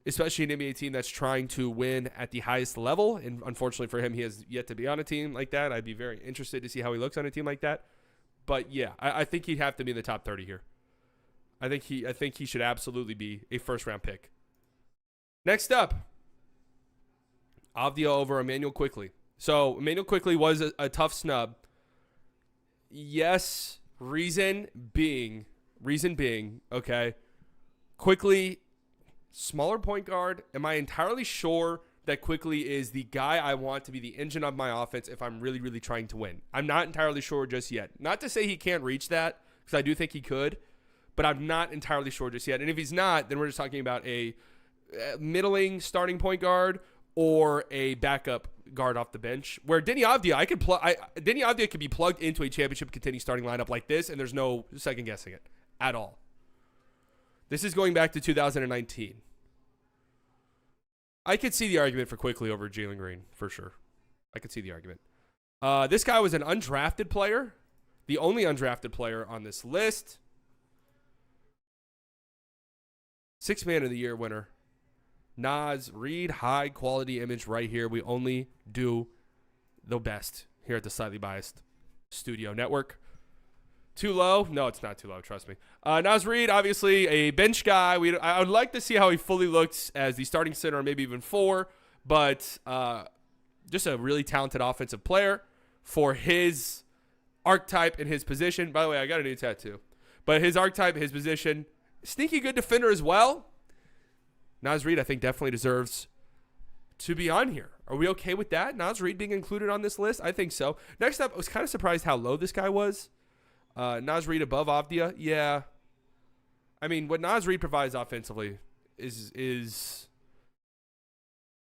especially an NBA team that's trying to win at the highest level. And unfortunately for him, he has yet to be on a team like that. I'd be very interested to see how he looks on a team like that. But yeah, I think he'd have to be in the top 30 here. I think he should absolutely be a first-round pick. Next up, Avdija over Emmanuel Quickly. So Emmanuel Quickly was a tough snub. Yes, reason being, okay, Quickly, smaller point guard. Am I entirely sure that Quickly is the guy I want to be the engine of my offense if I'm really, really trying to win? I'm not entirely sure just yet. Not to say he can't reach that, because I do think he could, but I'm not entirely sure just yet. And if he's not, then we're just talking about a middling starting point guard or a backup guard off the bench, where Deni Avdija, Deni Avdija could be plugged into a championship contending starting lineup like this, and there's no second guessing it at all. This is going back to 2019. I could see the argument for Quickly over Jalen Green, for sure. I could see the argument. This guy was an undrafted player, the only undrafted player on this list. 6th Man of the Year winner. Naz Reid, high quality image right here. We only do the best here at the Slightly Biased Studio Network. Too low? No, it's not too low. Trust me. Naz Reid, obviously a bench guy. I would like to see how he fully looks as the starting center, or maybe even 4. But just a really talented offensive player for his archetype and his position. By the way, I got a new tattoo. But his archetype, his position, sneaky good defender as well. Naz Reid, I think, definitely deserves to be on here. Are we okay with that? Naz Reid being included on this list? I think so. Next up, I was kind of surprised how low this guy was. Naz Reid above Avdija? Yeah. I mean, what Naz Reid provides offensively is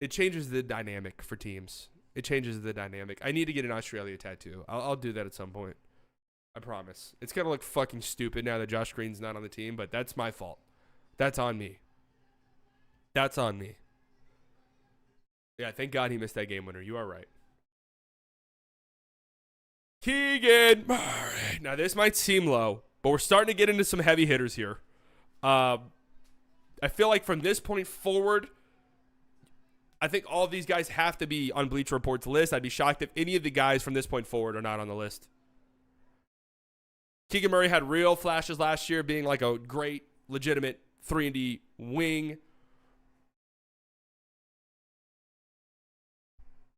it changes the dynamic for teams. It changes the dynamic. I need to get an Australia tattoo. I'll do that at some point. I promise. It's going to look fucking stupid now that Josh Green's not on the team, but that's my fault. That's on me. That's on me. Yeah, thank God he missed that game winner. You are right. Keegan Murray. Now, this might seem low, but we're starting to get into some heavy hitters here. I feel like from this point forward, I think all of these guys have to be on Bleacher Report's list. I'd be shocked if any of the guys from this point forward are not on the list. Keegan Murray had real flashes last year, being like a great, legitimate 3-and-D wing.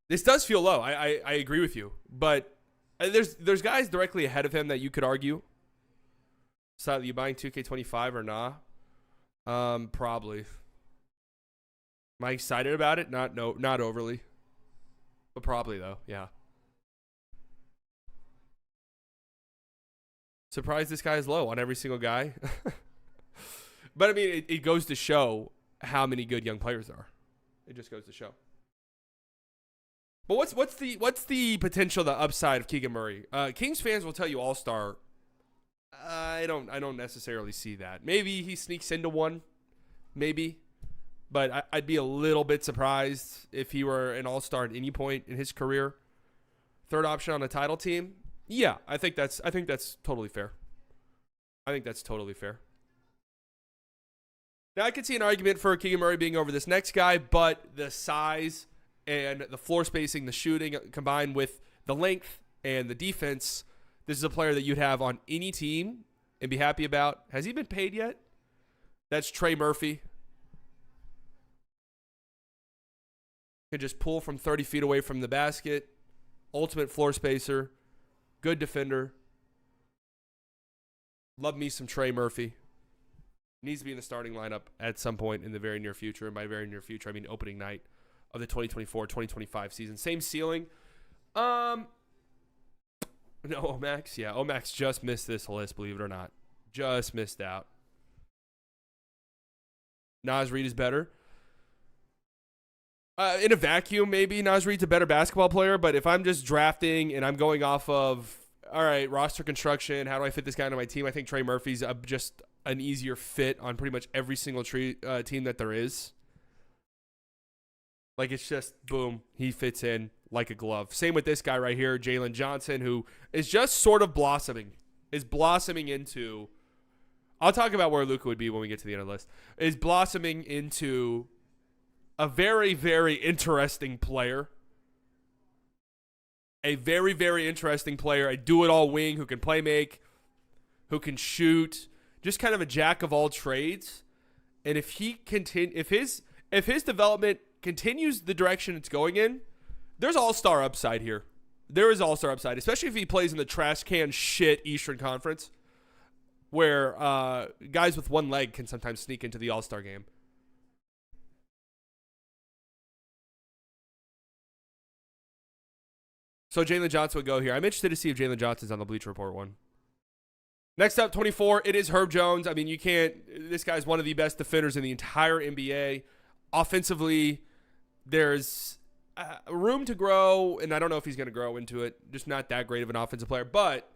This does feel low. I agree with you. But there's guys directly ahead of him that you could argue. So you buying 2K25 or nah? Probably. Am I excited about it? Not overly. But probably though, yeah. Surprised this guy is low on every single guy. But I mean, it goes to show how many good young players there are. It just goes to show. But what's the potential, the upside of Keegan Murray? Kings fans will tell you all-star. I don't necessarily see that. Maybe he sneaks into one, maybe, but I'd be a little bit surprised if he were an all-star at any point in his career. Third option on a title team, yeah, I think that's totally fair. I think that's totally fair. Now I could see an argument for Keegan Murray being over this next guy, but the size and the floor spacing, the shooting combined with the length and the defense, this is a player that you'd have on any team and be happy about. Has he been paid yet? That's Trey Murphy. Can just pull from 30 feet away from the basket. Ultimate floor spacer. Good defender. Love me some Trey Murphy. Needs to be in the starting lineup at some point in the very near future. And by very near future, I mean opening night of the 2024-2025 season. Same ceiling. No, Omax. Yeah, Omax just missed this list, believe it or not. Just missed out. Naz Reid is better. In a vacuum, maybe Naz Reid's a better basketball player, but if I'm just drafting and I'm going off of, all right, roster construction, how do I fit this guy into my team? I think Trey Murphy's just an easier fit on pretty much every single team that there is. Like, it's just, boom, he fits in like a glove. Same with this guy right here, Jalen Johnson, who is just sort of blossoming. Is blossoming into, I'll talk about where Luka would be when we get to the end of the list, is blossoming into a very, very interesting player. A very, very interesting player. A do-it-all wing who can play make, who can shoot. Just kind of a jack of all trades. And if his development continues the direction it's going in, there's all-star upside here. There is all-star upside, especially if he plays in the trash can shit Eastern Conference, where guys with one leg can sometimes sneak into the all-star game. So Jalen Johnson would go here. I'm interested to see if Jalen Johnson's on the Bleacher Report one. Next up, 24, it is Herb Jones. I mean, this guy's one of the best defenders in the entire NBA. Offensively, there's room to grow, and I don't know if he's going to grow into it. Just not that great of an offensive player. But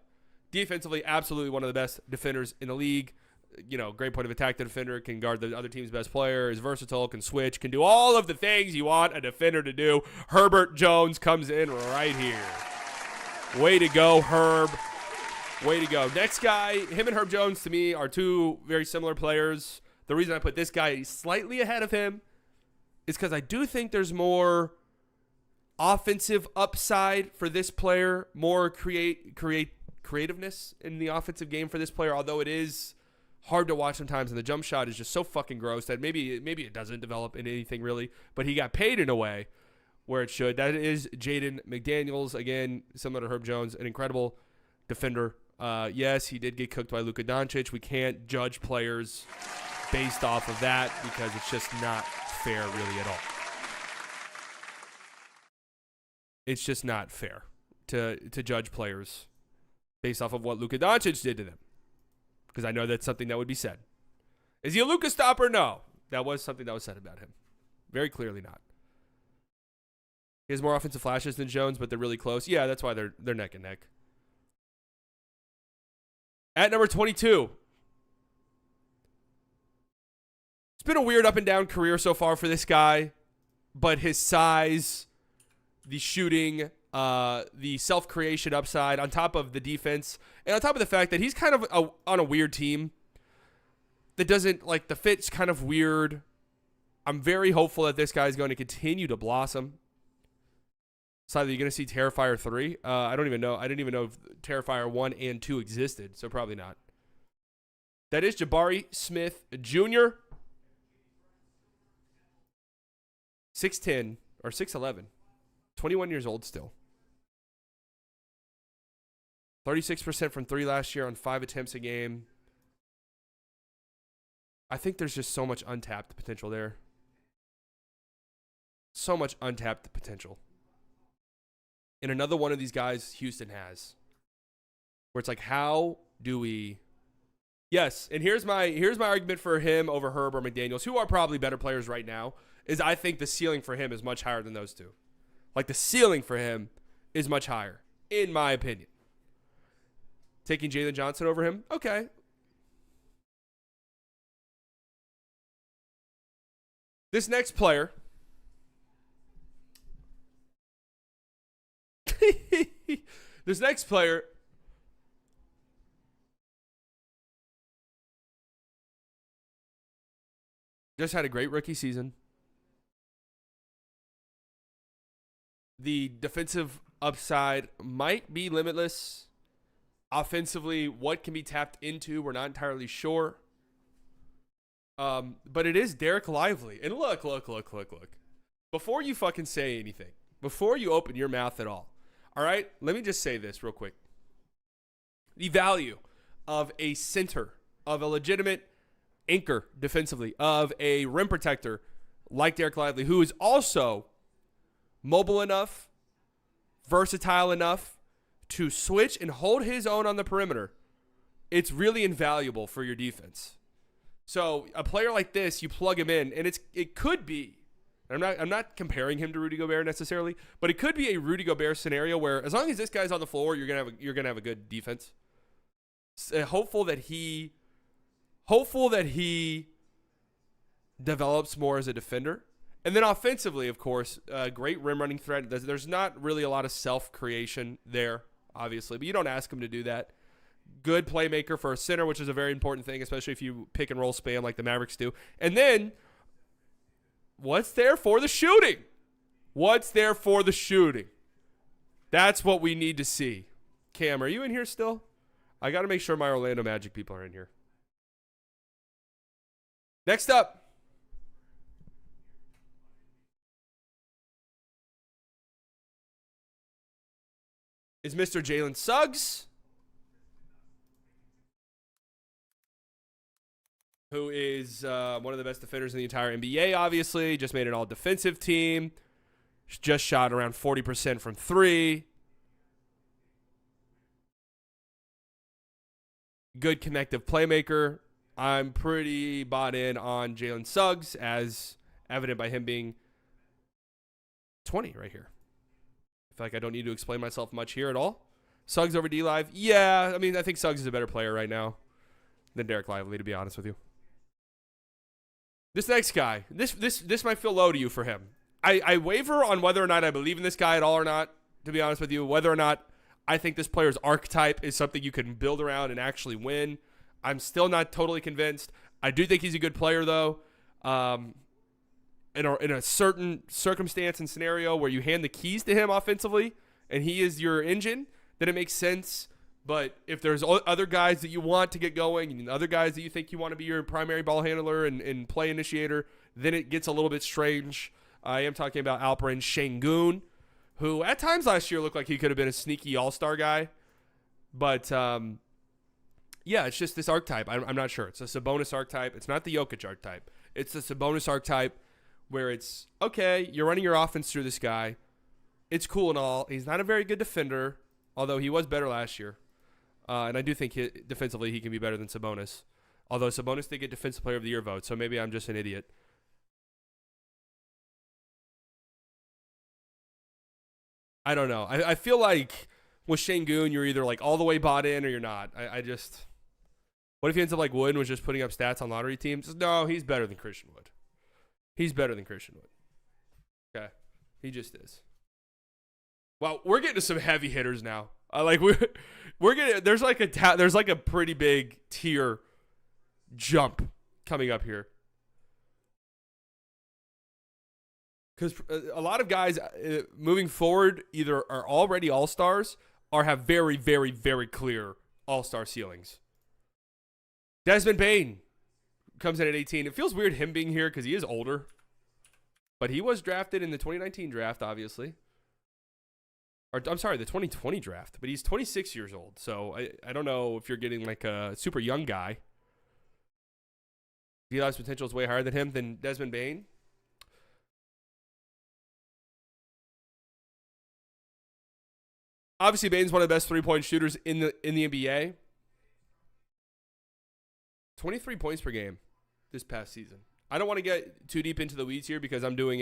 defensively, absolutely one of the best defenders in the league. You know, great point of attack defender, can guard the other team's best player, is versatile, can switch, can do all of the things you want a defender to do. Herbert Jones comes in right here. Way to go, Herb. Way to go. Next guy, him and Herb Jones, to me, are two very similar players. The reason I put this guy slightly ahead of him is because I do think there's more offensive upside for this player, more creativeness in the offensive game for this player, although it is hard to watch sometimes, and the jump shot is just so fucking gross that maybe it doesn't develop in anything really, but he got paid in a way where it should. That is Jaden McDaniels, again, similar to Herb Jones, an incredible defender. Yes, he did get cooked by Luka Doncic. We can't judge players based off of that because it's just not fair really at all. It's just not fair to judge players based off of what Luka Doncic did to them. Because I know that's something that would be said. Is he a Luka stopper? No. That was something that was said about him. Very clearly not. He has more offensive flashes than Jones, but they're really close. Yeah, that's why they're neck and neck. At number 22. It's been a weird up and down career so far for this guy, but his size, the shooting, the self-creation upside on top of the defense, and on top of the fact that he's kind of on a weird team that doesn't, like, the fit's kind of weird. I'm very hopeful that this guy is going to continue to blossom. Slightly, you're going to see Terrifier 3. I don't even know. I didn't even know if Terrifier 1 and 2 existed, so probably not. That is Jabari Smith Jr. 6'10", or 6'11". 21 years old still. 36% from 3 last year on 5 attempts a game. I think there's just so much untapped potential there. So much untapped potential. And another one of these guys Houston has. Where it's like, how do we... Yes, and here's my argument for him over Herb or McDaniels, who are probably better players right now, is I think the ceiling for him is much higher than those two. Like, the ceiling for him is much higher, in my opinion. Taking Jalen Johnson over him? Okay. This next player... This next player just had a great rookie season. The defensive upside might be limitless. Offensively, what can be tapped into, we're not entirely sure. But it is Derek Lively. And look. Before you fucking say anything, before you open your mouth at all right, let me just say this real quick. The value of a center, of a legitimate anchor defensively, of a rim protector like Derek Lively, who is also mobile enough, versatile enough to switch and hold his own on the perimeter, it's really invaluable for your defense. So a player like this, you plug him in, and it could be, I'm not comparing him to Rudy Gobert necessarily, but it could be a Rudy Gobert scenario where as long as this guy's on the floor, you're gonna have a good defense. Hopeful that he develops more as a defender, and then offensively, of course, great rim running threat. There's not really a lot of self creation there, obviously, but you don't ask him to do that. Good playmaker for a center, which is a very important thing, especially if you pick and roll spam like the Mavericks do. And then, what's there for the shooting? What's there for the shooting? That's what we need to see. Cam, are you in here still? I got to make sure my Orlando Magic people are in here. Next up. Is Mr. Jalen Suggs, who is one of the best defenders in the entire NBA, obviously. Just made an all-defensive team. Just shot around 40% from 3. Good connective playmaker. I'm pretty bought in on Jalen Suggs, as evident by him being 20 right here. I feel like I don't need to explain myself much here at all. Suggs over D-Live. Yeah, I mean, I think Suggs is a better player right now than Derek Lively, to be honest with you. This next guy, this might feel low to you for him. I waver on whether or not I believe in this guy at all or not, to be honest with you. Whether or not I think this player's archetype is something you can build around and actually win. I'm still not totally convinced. I do think he's a good player, though. In a certain circumstance and scenario where you hand the keys to him offensively and he is your engine, then it makes sense. But if there's other guys that you want to get going and other guys that you think you want to be your primary ball handler and play initiator, then it gets a little bit strange. I am talking about Alperen Şengün, who at times last year looked like he could have been a sneaky all-star guy. But, yeah, it's just this archetype. I'm not sure. It's a Sabonis archetype. It's not the Jokic archetype. It's the Sabonis archetype where it's, okay, you're running your offense through this guy. It's cool and all. He's not a very good defender, although he was better last year. And I do think defensively he can be better than Sabonis. Although Sabonis did get Defensive Player of the Year vote, so maybe I'm just an idiot. I don't know. I feel like with Şengün, you're either like all the way bought in or you're not. I just... What if he ends up like Wood and was just putting up stats on lottery teams? No, he's better than Christian Wood. He's better than Christian Wood. Okay. He just is. Well, we're getting to some heavy hitters now. We're getting there's like a pretty big tier jump coming up here. because a lot of guys moving forward either are already all-stars or have very, very, very clear all-star ceilings. Desmond Bane comes in at 18. It feels weird him being here because he is older. But he was drafted in the 2019 draft, obviously. Or, I'm sorry, the 2020 draft. But he's 26 years old. So I don't know if you're getting like a super young guy. Eli's potential is way higher than Desmond Bane. Obviously, Bane's one of the best three-point shooters in the NBA. 23 points per game this past season. I don't want to get too deep into the weeds here because I'm doing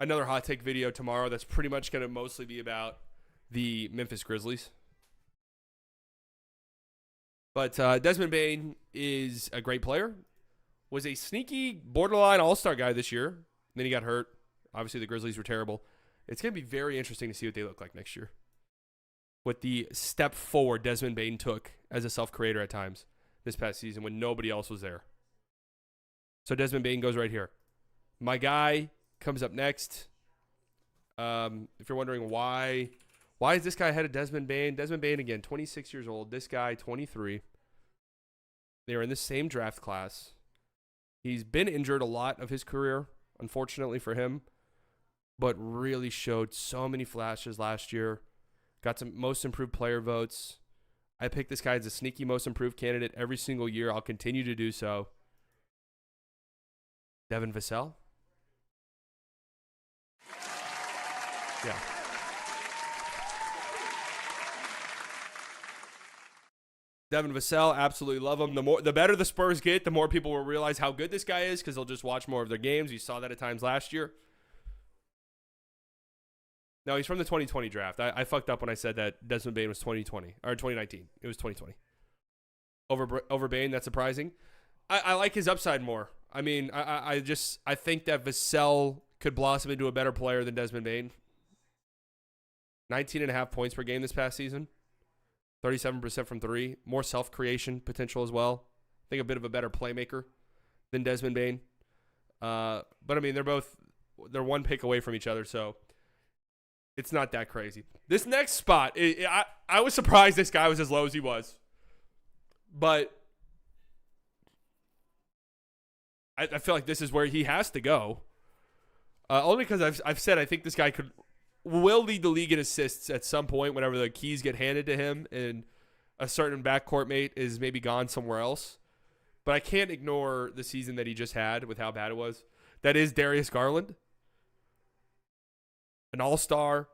another hot take video tomorrow that's pretty much going to mostly be about the Memphis Grizzlies. But Desmond Bane is a great player. Was a sneaky borderline all-star guy this year. Then he got hurt. Obviously, the Grizzlies were terrible. It's going to be very interesting to see what they look like next year. What the step forward Desmond Bane took as a self-creator at times this past season when nobody else was there. So Desmond Bane goes right here. My guy comes up next. If you're wondering why is this guy ahead of Desmond Bane? Desmond Bane, again, 26 years old. This guy, 23. They are in the same draft class. He's been injured a lot of his career, unfortunately for him, but really showed so many flashes last year. Got some most improved player votes. I picked this guy as a sneaky most improved candidate every single year. I'll continue to do so. Devin Vassell. Yeah. Devin Vassell, absolutely love him. The better the Spurs get, the more people will realize how good this guy is because they'll just watch more of their games. You saw that at times last year. No, he's from the 2020 draft. I fucked up when I said that Desmond Bane was 2020 or 2019. It was 2020. Over Bane, that's surprising. I like his upside more. I mean, I think that Vassell could blossom into a better player than Desmond Bane. 19.5 points per game this past season. 37% from three. More self-creation potential as well. I think a bit of a better playmaker than Desmond Bane. But, I mean, they're one pick away from each other, so it's not that crazy. This next spot, I was surprised this guy was as low as he was. But I feel like this is where he has to go. Only because I've said I think this guy will lead the league in assists at some point whenever the keys get handed to him and a certain backcourt mate is maybe gone somewhere else. But I can't ignore the season that he just had with how bad it was. That is Darius Garland. An all-star.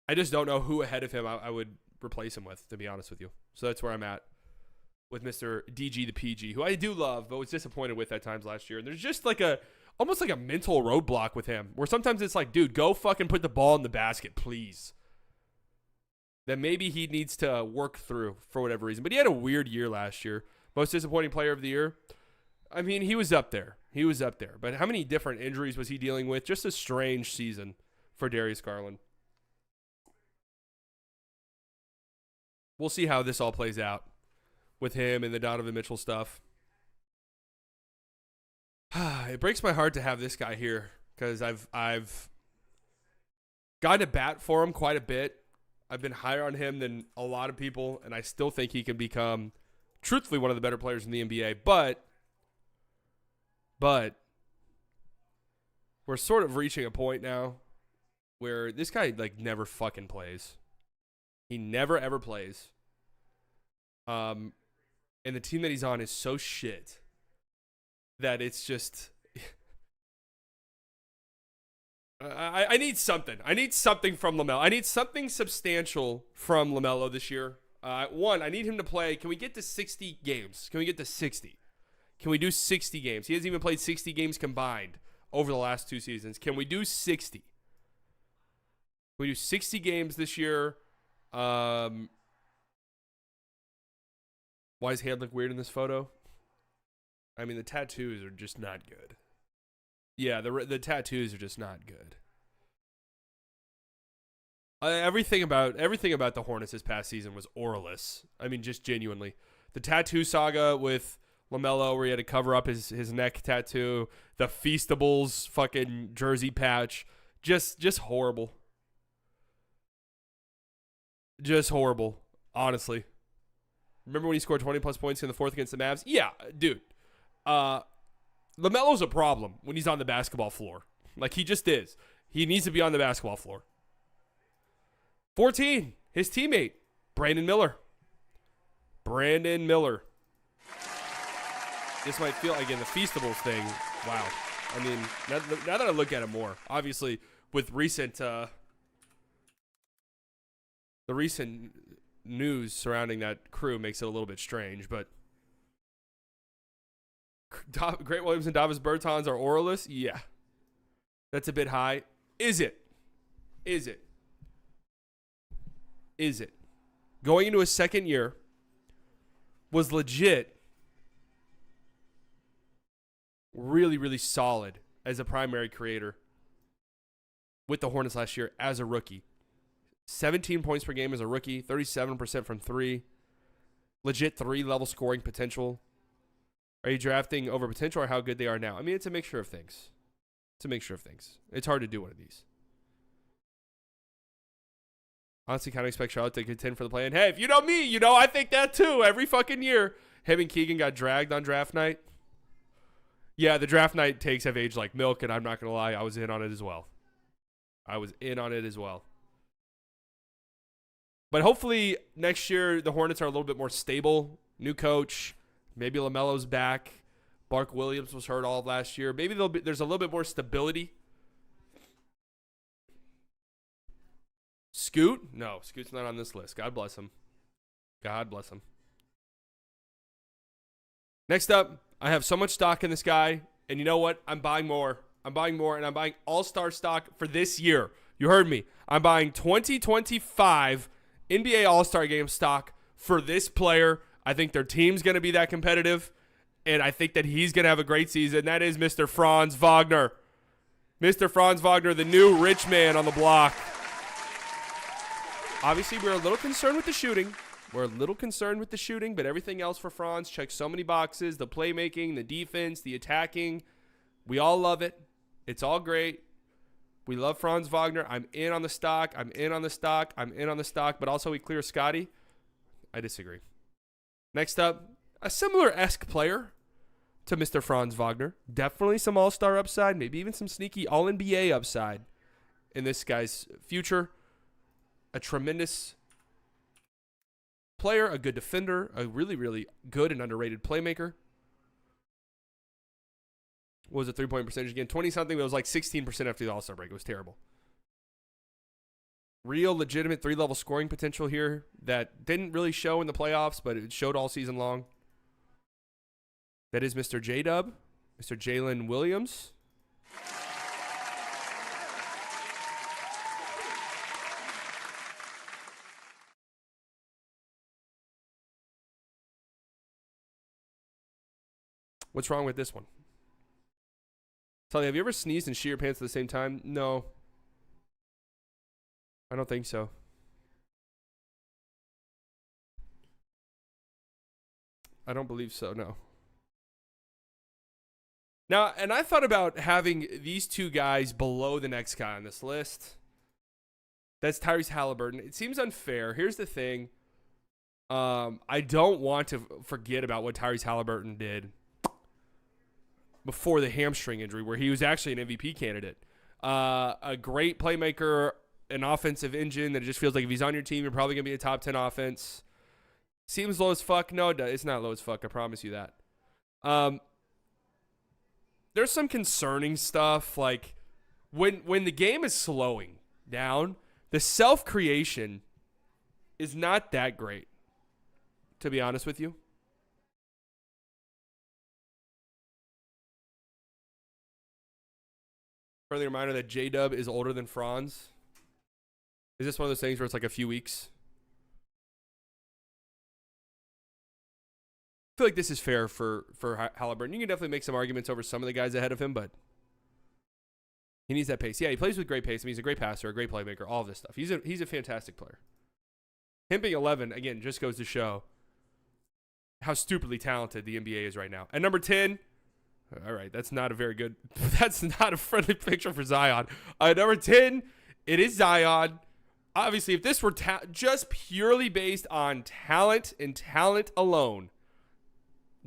I just don't know who ahead of him I would replace him with, to be honest with you. So that's where I'm at with Mr. DG the PG, who I do love, but was disappointed with at times last year. And there's just like almost like a mental roadblock with him, where sometimes it's like, dude, go fucking put the ball in the basket, please. That maybe he needs to work through for whatever reason. But he had a weird year last year. Most disappointing player of the year. I mean, he was up there. But how many different injuries was he dealing with? Just a strange season for Darius Garland. We'll see how this all plays out with him and the Donovan Mitchell stuff. It breaks my heart to have this guy here because I've gotten a bat for him quite a bit. I've been higher on him than a lot of people, and I still think he can become, truthfully, one of the better players in the NBA. But we're sort of reaching a point now where this guy like never fucking plays. He never ever plays. And the team that he's on is so shit that it's just I need something. I need something from LaMelo. I need something substantial from LaMelo this year. One, I need him to play. Can we get to 60 games? Can we get to 60? Can we do 60 games? He hasn't even played 60 games combined over the last 2 seasons. Can we do 60? Can we do 60 games this year? Why does his hand look weird in this photo? I mean, the tattoos are just not good. Yeah, the tattoos are just not good. Everything about the Hornets this past season was oralist. I mean, just genuinely. The tattoo saga with LaMelo, where he had to cover up his neck tattoo, the Feastables fucking jersey patch, just horrible. Just horrible, honestly. Remember when he scored 20-plus points in the fourth against the Mavs? Yeah, dude. LaMelo's a problem when he's on the basketball floor. Like, he just is. He needs to be on the basketball floor. 14, his teammate, Brandon Miller. This might feel, again, the Feastables thing. Wow. I mean, now that I look at it more, obviously, with the recent news surrounding that crew makes it a little bit strange, but Grant Williams and Davis Bertans are Oralists? Yeah. That's a bit high. Is it? Going into his second year was legit really, really solid as a primary creator with the Hornets last year as a rookie. 17 points per game as a rookie, 37% from three, legit 3-level scoring potential. Are you drafting over potential or how good they are now? I mean, it's a mixture of things. It's hard to do one of these. Honestly, kind of expect Charlotte to contend for the play. And hey, if you know me, I think that too. Every fucking year, him and Keegan got dragged on draft night. Yeah, the draft night takes have aged like milk, and I'm not going to lie, I was in on it as well. But hopefully next year the Hornets are a little bit more stable. New coach, maybe LaMelo's back. Mark Williams was hurt all of last year. Maybe there's a little bit more stability. Scoot? No, Scoot's not on this list. God bless him. Next up, I have so much stock in this guy, and you know what? I'm buying more, and I'm buying all-star stock for this year. You heard me. I'm buying 2025 NBA All-Star Game stock for this player. I think their team's going to be that competitive, and I think that he's going to have a great season. That is Mr. Franz Wagner. Mr. Franz Wagner, the new rich man on the block. Obviously, we're a little concerned with the shooting. But everything else for Franz checks so many boxes. The playmaking, the defense, the attacking. We all love it. It's all great. We love Franz Wagner. I'm in on the stock. But also we clear Scotty. I disagree. Next up, a similar-esque player to Mr. Franz Wagner. Definitely some all-star upside. Maybe even some sneaky all-NBA upside in this guy's future. A tremendous player, a good defender, a really, really good and underrated playmaker. What was the three-point percentage again? 20-something, but it was like 16% after the All-Star break. It was terrible. Real legitimate 3-level scoring potential here that didn't really show in the playoffs, but it showed all season long. That is Mr. J-Dub, Mr. Jalen Williams. What's wrong with this one? Tully, have you ever sneezed and shit your pants at the same time? No. I don't think so. I don't believe so, no. Now, and I thought about having these two guys below the next guy on this list. That's Tyrese Halliburton. It seems unfair. Here's the thing. I don't want to forget about what Tyrese Halliburton did before the hamstring injury, where he was actually an MVP candidate. A great playmaker, an offensive engine that just feels like if he's on your team, you're probably going to be a top 10 offense. Seems low as fuck. No, it's not low as fuck. I promise you that. There's some concerning stuff. Like when the game is slowing down, the self-creation is not that great, to be honest with you. Friendly reminder that J-Dub is older than Franz. Is this one of those things where it's like a few weeks? I feel like this is fair for Halliburton. You can definitely make some arguments over some of the guys ahead of him, but he needs that pace. Yeah, he plays with great pace. I mean, he's a great passer, a great playmaker, all of this stuff. He's a fantastic player. Him being 11, again, just goes to show how stupidly talented the NBA is right now. And number 10, all right, that's not a very good, that's not a friendly picture for Zion. Number 10, it is Zion. Obviously, if this were just purely based on talent and talent alone,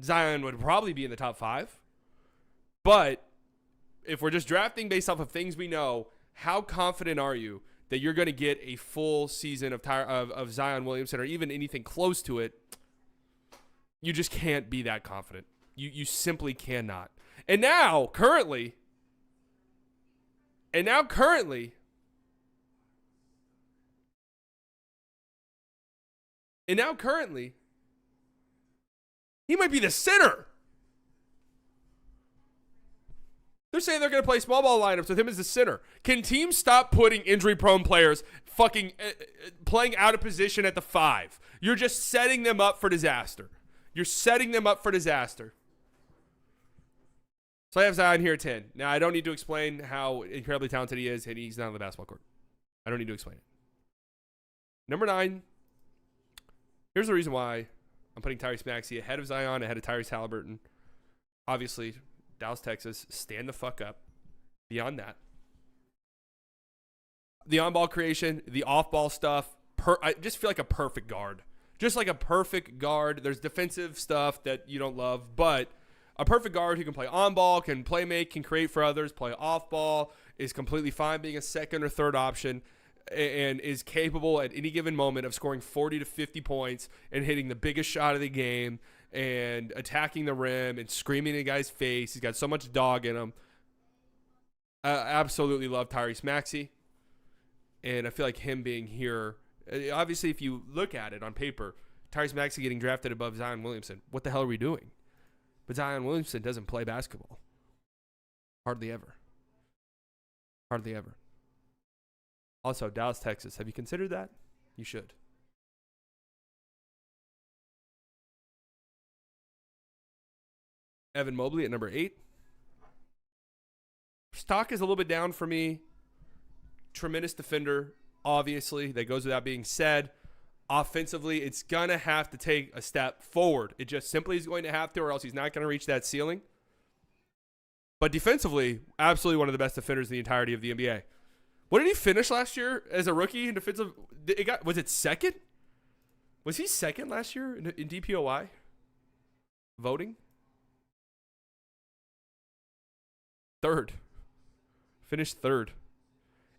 Zion would probably be in the top 5. But if we're just drafting based off of things we know, how confident are you that you're going to get a full season of Zion Williamson or even anything close to it? You just can't be that confident. You simply cannot. And now, currently, he might be the center. They're saying they're going to play small ball lineups with him as the center. Can teams stop putting injury-prone players fucking playing out of position at the 5? You're just setting them up for disaster. You're setting them up for disaster. So I have Zion here at 10. Now, I don't need to explain how incredibly talented he is, and he's not on the basketball court. I don't need to explain it. Number 9. Here's the reason why I'm putting Tyrese Maxey ahead of Zion, ahead of Tyrese Halliburton. Obviously, Dallas, Texas, stand the fuck up. Beyond that, the on-ball creation, the off-ball stuff, I just feel like a perfect guard. Just like a perfect guard. There's defensive stuff that you don't love, but a perfect guard who can play on-ball, can play make, can create for others, play off-ball, is completely fine being a second or third option, and is capable at any given moment of scoring 40 to 50 points and hitting the biggest shot of the game and attacking the rim and screaming in a guy's face. He's got so much dog in him. I absolutely love Tyrese Maxey. And I feel like him being here, obviously if you look at it on paper, Tyrese Maxey getting drafted above Zion Williamson, what the hell are we doing? But Zion Williamson doesn't play basketball. Hardly ever. Hardly ever. Also, Dallas, Texas. Have you considered that? You should. Evan Mobley at number 8. Stock is a little bit down for me. Tremendous defender, obviously. That goes without being said. Offensively, it's going to have to take a step forward. It just simply is going to have to, or else he's not going to reach that ceiling. But defensively, absolutely one of the best defenders in the entirety of the NBA. What did he finish last year as a rookie in defensive? Was it second? Was he second last year in DPOY voting? Third. Finished third.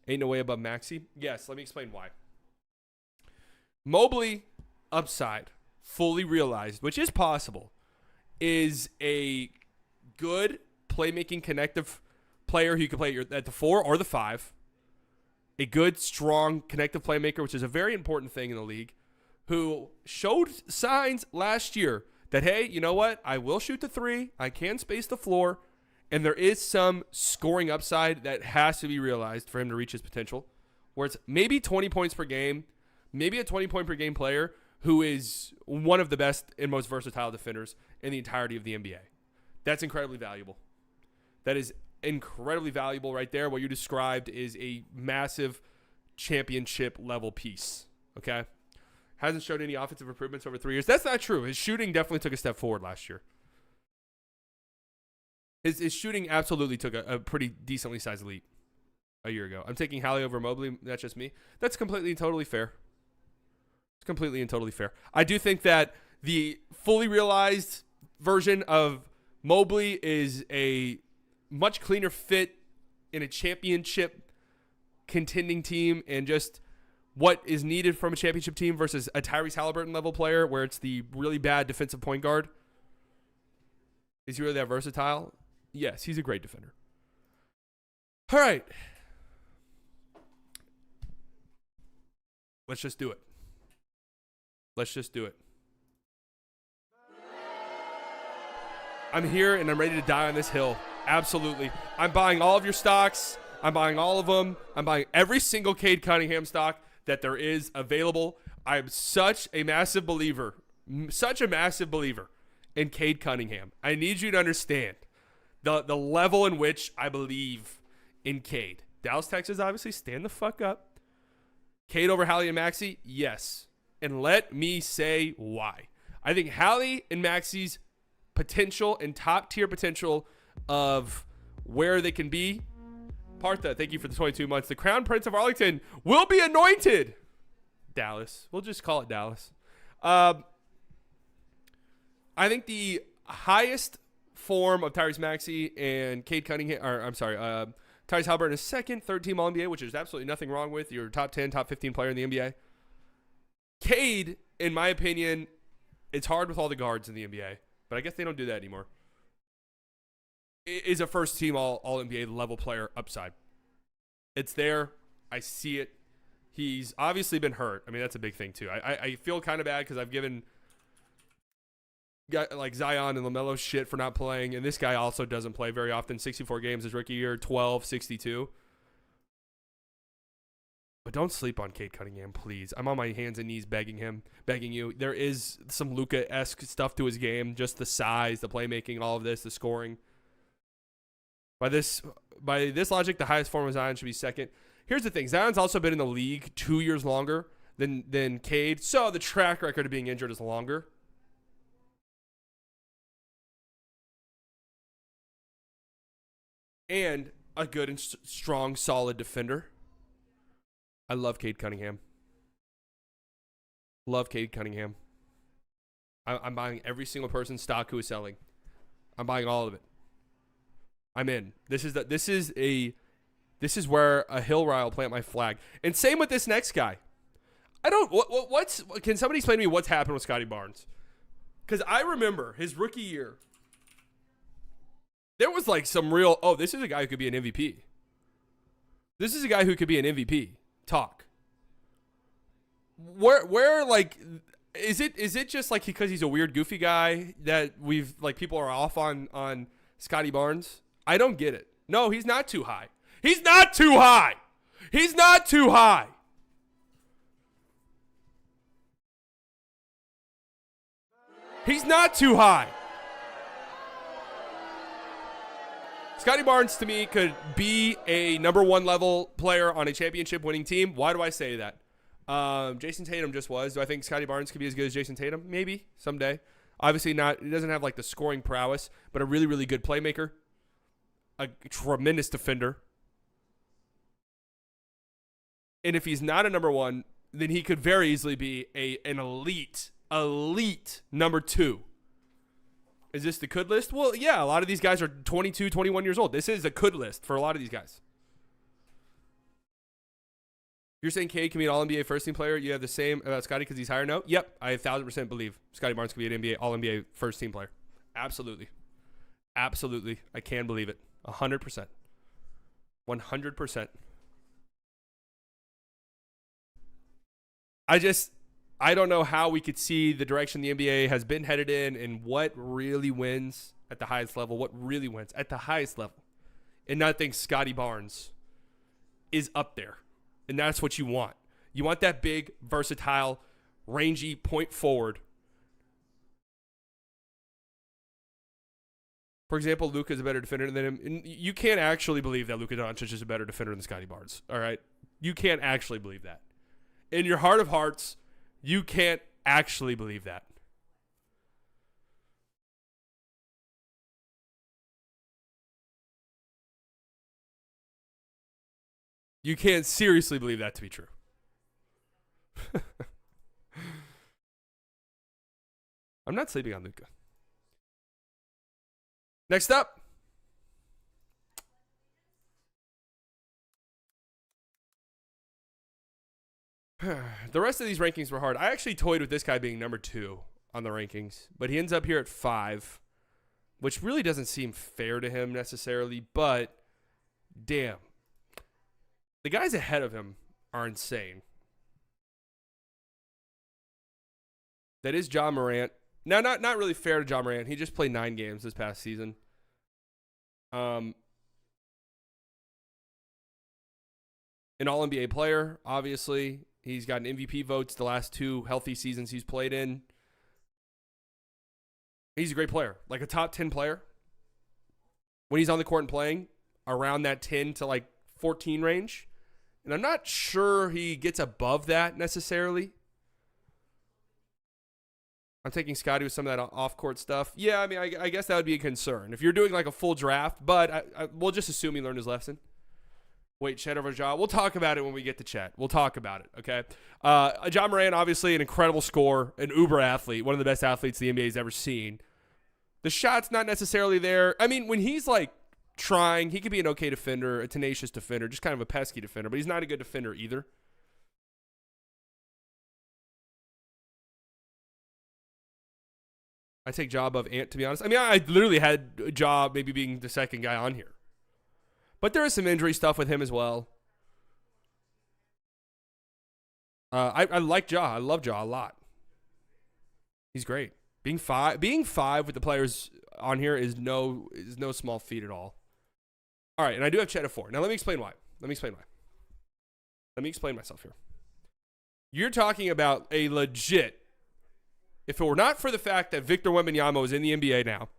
Ain't no way above Maxey. Yes, let me explain why. Mobley, upside, fully realized, which is possible, is a good playmaking connective player who can play at the 4 or the 5. A good, strong, connective playmaker, which is a very important thing in the league, who showed signs last year that, hey, you know what? I will shoot the 3. I can space the floor. And there is some scoring upside that has to be realized for him to reach his potential, where it's maybe 20 points per game, maybe a 20-point-per-game player who is one of the best and most versatile defenders in the entirety of the NBA. That's incredibly valuable. That is incredibly valuable right there. What you described is a massive championship-level piece, okay? Hasn't showed any offensive improvements over 3 years. That's not true. His shooting definitely took a step forward last year. His shooting absolutely took a pretty decently sized leap a year ago. I'm taking Hallie over Mobley. That's just me. That's completely and totally fair. It's completely and totally fair. I do think that the fully realized version of Mobley is a much cleaner fit in a championship contending team and just what is needed from a championship team versus a Tyrese Halliburton level player where it's the really bad defensive point guard. Is he really that versatile? Yes, he's a great defender. All right. Let's just do it. Let's just do it. I'm here and I'm ready to die on this hill. Absolutely. I'm buying all of your stocks. I'm buying all of them. I'm buying every single Cade Cunningham stock that there is available. I'm such a massive believer in Cade Cunningham. I need you to understand the level in which I believe in Cade. Dallas, Texas, obviously, stand the fuck up. Cade over Hallie and Maxey, yes. And let me say why. I think Hallie and Maxi's potential and top tier potential of where they can be. Partha, thank you for the 22 months. The Crown Prince of Arlington will be anointed. Dallas. We'll just call it Dallas. I think the highest form of Tyrese Maxey and Cade Cunningham, Tyrese Halliburton is second, third team All-NBA, which is absolutely nothing wrong with. You're top 10, top 15 player in the NBA. Cade, in my opinion, it's hard with all the guards in the NBA, but I guess they don't do that anymore. Is a first team all-NBA level player upside. It's there. I see it. He's obviously been hurt. I mean, that's a big thing too. I feel kind of bad because I've given like Zion and LaMelo shit for not playing, and this guy also doesn't play very often. 64 games his rookie year, 12, 62. But don't sleep on Cade Cunningham, please. I'm on my hands and knees begging you. There is some Luka-esque stuff to his game, just the size, the playmaking, all of this, the scoring. By this logic, the highest form of Zion should be second. Here's the thing. Zion's also been in the league 2 years longer than Cade, so the track record of being injured is longer. And a good and strong, solid defender. I love Cade Cunningham. I'm buying every single person's stock who is selling. I'm buying all of it. I'm in. This is where a hill ride will plant my flag. And same with this next guy. Can somebody explain to me what's happened with Scotty Barnes? Because I remember his rookie year. There was like some real, this is a guy who could be an MVP. This is a guy who could be an MVP talk. Where like, is it just like because he's a weird goofy guy that people are off on Scotty Barnes? I don't get it. No, he's not too high. He's not too high. He's not too high. He's not too high. Scotty Barnes, to me, could be a number one level player on a championship winning team. Why do I say that? Jason Tatum just was. Do I think Scotty Barnes could be as good as Jason Tatum? Maybe someday. Obviously not. He doesn't have like the scoring prowess, but a really, really good playmaker. A tremendous defender. And if he's not a number one, then he could very easily be an elite number two. Is this the could list? Well, yeah, a lot of these guys are 22, 21 years old. This is a could list for a lot of these guys. You're saying Cade can be an All-NBA first-team player? You have the same about Scotty because he's higher? No? Yep, I 1,000% believe Scotty Barnes could be an All-NBA first-team player. Absolutely. Absolutely. I can believe it. 100%. 100%. I don't know how we could see the direction the NBA has been headed in and what really wins at the highest level, and not think Scotty Barnes is up there. And that's what you want. You want that big, versatile, rangy point forward. For example, Luka is a better defender than him. And you can't actually believe that Luka Doncic is a better defender than Scotty Barnes. All right? You can't actually believe that. In your heart of hearts, you can't actually believe that. You can't seriously believe that to be true. I'm not sleeping on Luka. Next up. The rest of these rankings were hard. I actually toyed with this guy being number 2 on the rankings, but he ends up here at 5, which really doesn't seem fair to him necessarily, but damn. The guys ahead of him are insane. That is John Morant. Now, not really fair to John Morant. He just played 9 games this past season. An All-NBA player, obviously. He's gotten MVP votes the last 2 healthy seasons he's played in. He's a great player. Like a top 10 player. When he's on the court and playing, around that 10 to like 14 range. And I'm not sure he gets above that necessarily. I'm taking Scotty with some of that off-court stuff. Yeah, I mean, I guess that would be a concern. If you're doing like a full draft, but we'll just assume he learned his lesson. Wait, Chet over Ja. We'll talk about it when we get to Chet. We'll talk about it, okay? Ja Morant, obviously an incredible scorer, an uber athlete, one of the best athletes the NBA's ever seen. The shot's not necessarily there. I mean, when he's like trying, he could be an okay defender, a tenacious defender, just kind of a pesky defender, but he's not a good defender either. I take Ja above Ant, to be honest. I mean, I literally had Ja maybe being the second guy on here. But there is some injury stuff with him as well. I like Ja. I love Ja a lot. He's great. Being five with the players on here is no small feat at all. All right, and I do have Chet at 4. Now let me explain why. Let me explain myself here. You're talking about a legit. If it were not for the fact that Victor Wembanyama is in the NBA now,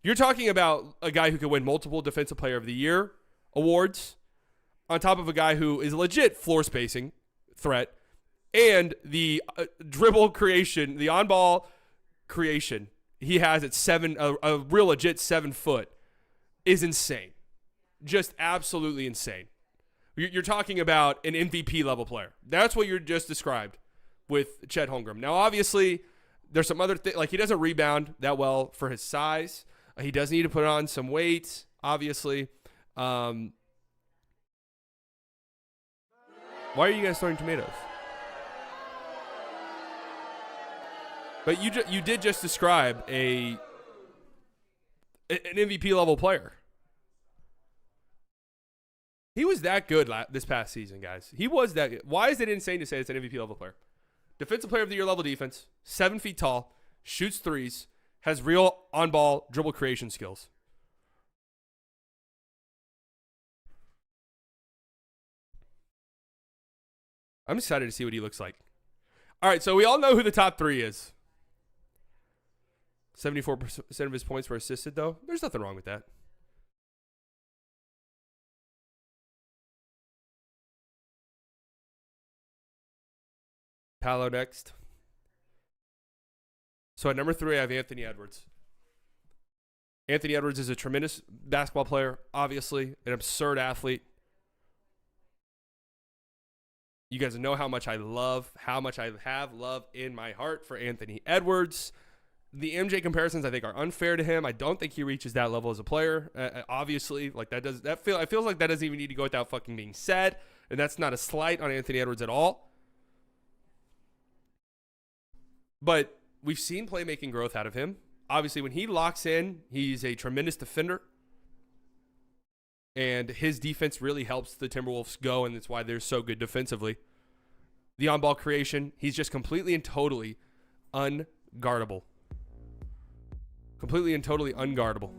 you're talking about a guy who could win multiple Defensive Player of the Year awards on top of a guy who is a legit floor spacing threat, and the dribble creation, the on-ball creation he has at 7, a real legit 7 foot, is insane. Just absolutely insane. You're talking about an MVP level player. That's what you just described with Chet Holmgren. Now, obviously, there's some other things, like he doesn't rebound that well for his size. He does need to put on some weight, obviously. Why are you guys throwing tomatoes? But you did just describe an MVP level player. He was that good this past season, guys. He was that good. Why is it insane to say it's an MVP level player? Defensive Player of the Year level defense, 7 feet tall, shoots threes, has real on-ball dribble creation skills. I'm excited to see what he looks like. All right, so we all know who the top 3 is. 74% of his points were assisted, though. There's nothing wrong with that. Paolo next. So at number 3, I have Anthony Edwards. Anthony Edwards is a tremendous basketball player, obviously, an absurd athlete. You guys know how much I have love in my heart for Anthony Edwards. The MJ comparisons, I think, are unfair to him. I don't think he reaches that level as a player. Obviously, like it feels like that doesn't even need to go without fucking being said, and that's not a slight on Anthony Edwards at all. But we've seen playmaking growth out of him. Obviously, when he locks in, he's a tremendous defender. And his defense really helps the Timberwolves go, and that's why they're so good defensively. The on-ball creation, he's just completely and totally unguardable. Completely and totally unguardable.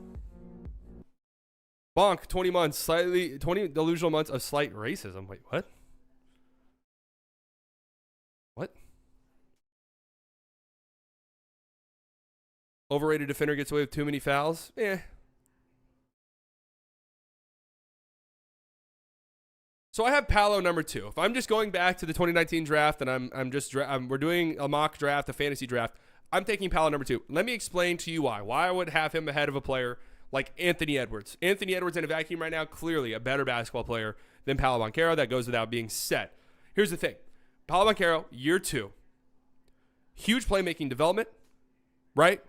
Bonk, 20 delusional months of slight racism. Wait, what? What? Overrated defender gets away with too many fouls? So I have Paolo number 2. If I'm just going back to the 2019 draft and we're doing a mock draft, a fantasy draft, I'm taking Paolo number 2. Let me explain to you why. Why I would have him ahead of a player like Anthony Edwards. Anthony Edwards in a vacuum right now, clearly a better basketball player than Paolo Banchero. That goes without being said. Here's the thing. Paolo Banchero, year 2. Huge playmaking development, right?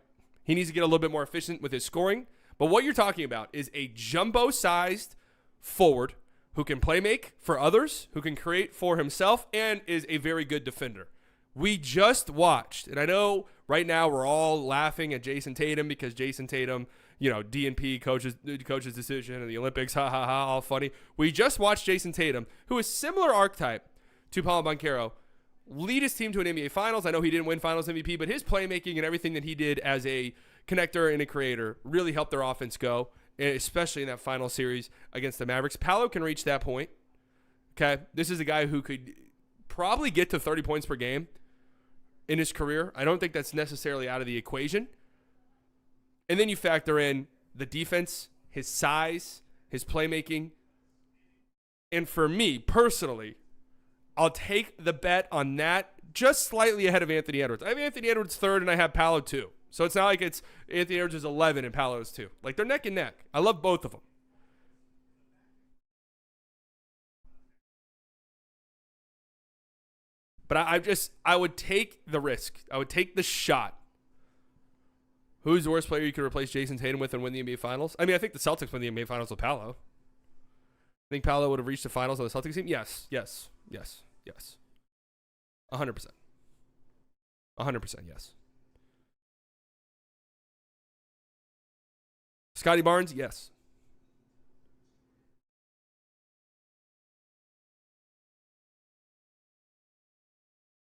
He needs to get a little bit more efficient with his scoring. But what you're talking about is a jumbo-sized forward who can play make for others, who can create for himself, and is a very good defender. We just watched, and I know right now we're all laughing at Jason Tatum because Jason Tatum, DNP coach's decision and the Olympics, all funny. We just watched Jason Tatum, who is similar archetype to Paolo Banchero, lead his team to an NBA Finals. I know he didn't win Finals MVP, but his playmaking and everything that he did as a connector and a creator really helped their offense go, especially in that final series against the Mavericks. Paolo can reach that point. Okay, this is a guy who could probably get to 30 points per game in his career. I don't think that's necessarily out of the equation. And then you factor in the defense, his size, his playmaking. And for me, personally, I'll take the bet on that just slightly ahead of Anthony Edwards. I have Anthony Edwards 3rd, and I have Paolo 2. So it's not like it's Anthony Edwards is 11 and Paolo's 2. Like, they're neck and neck. I love both of them. But I would take the risk. I would take the shot. Who's the worst player you could replace Jason Tatum with and win the NBA Finals? I mean, I think the Celtics win the NBA Finals with Paolo. I think Paolo would have reached the finals on the Celtics team. Yes. 100%. 100%, yes. Scotty Barnes, yes.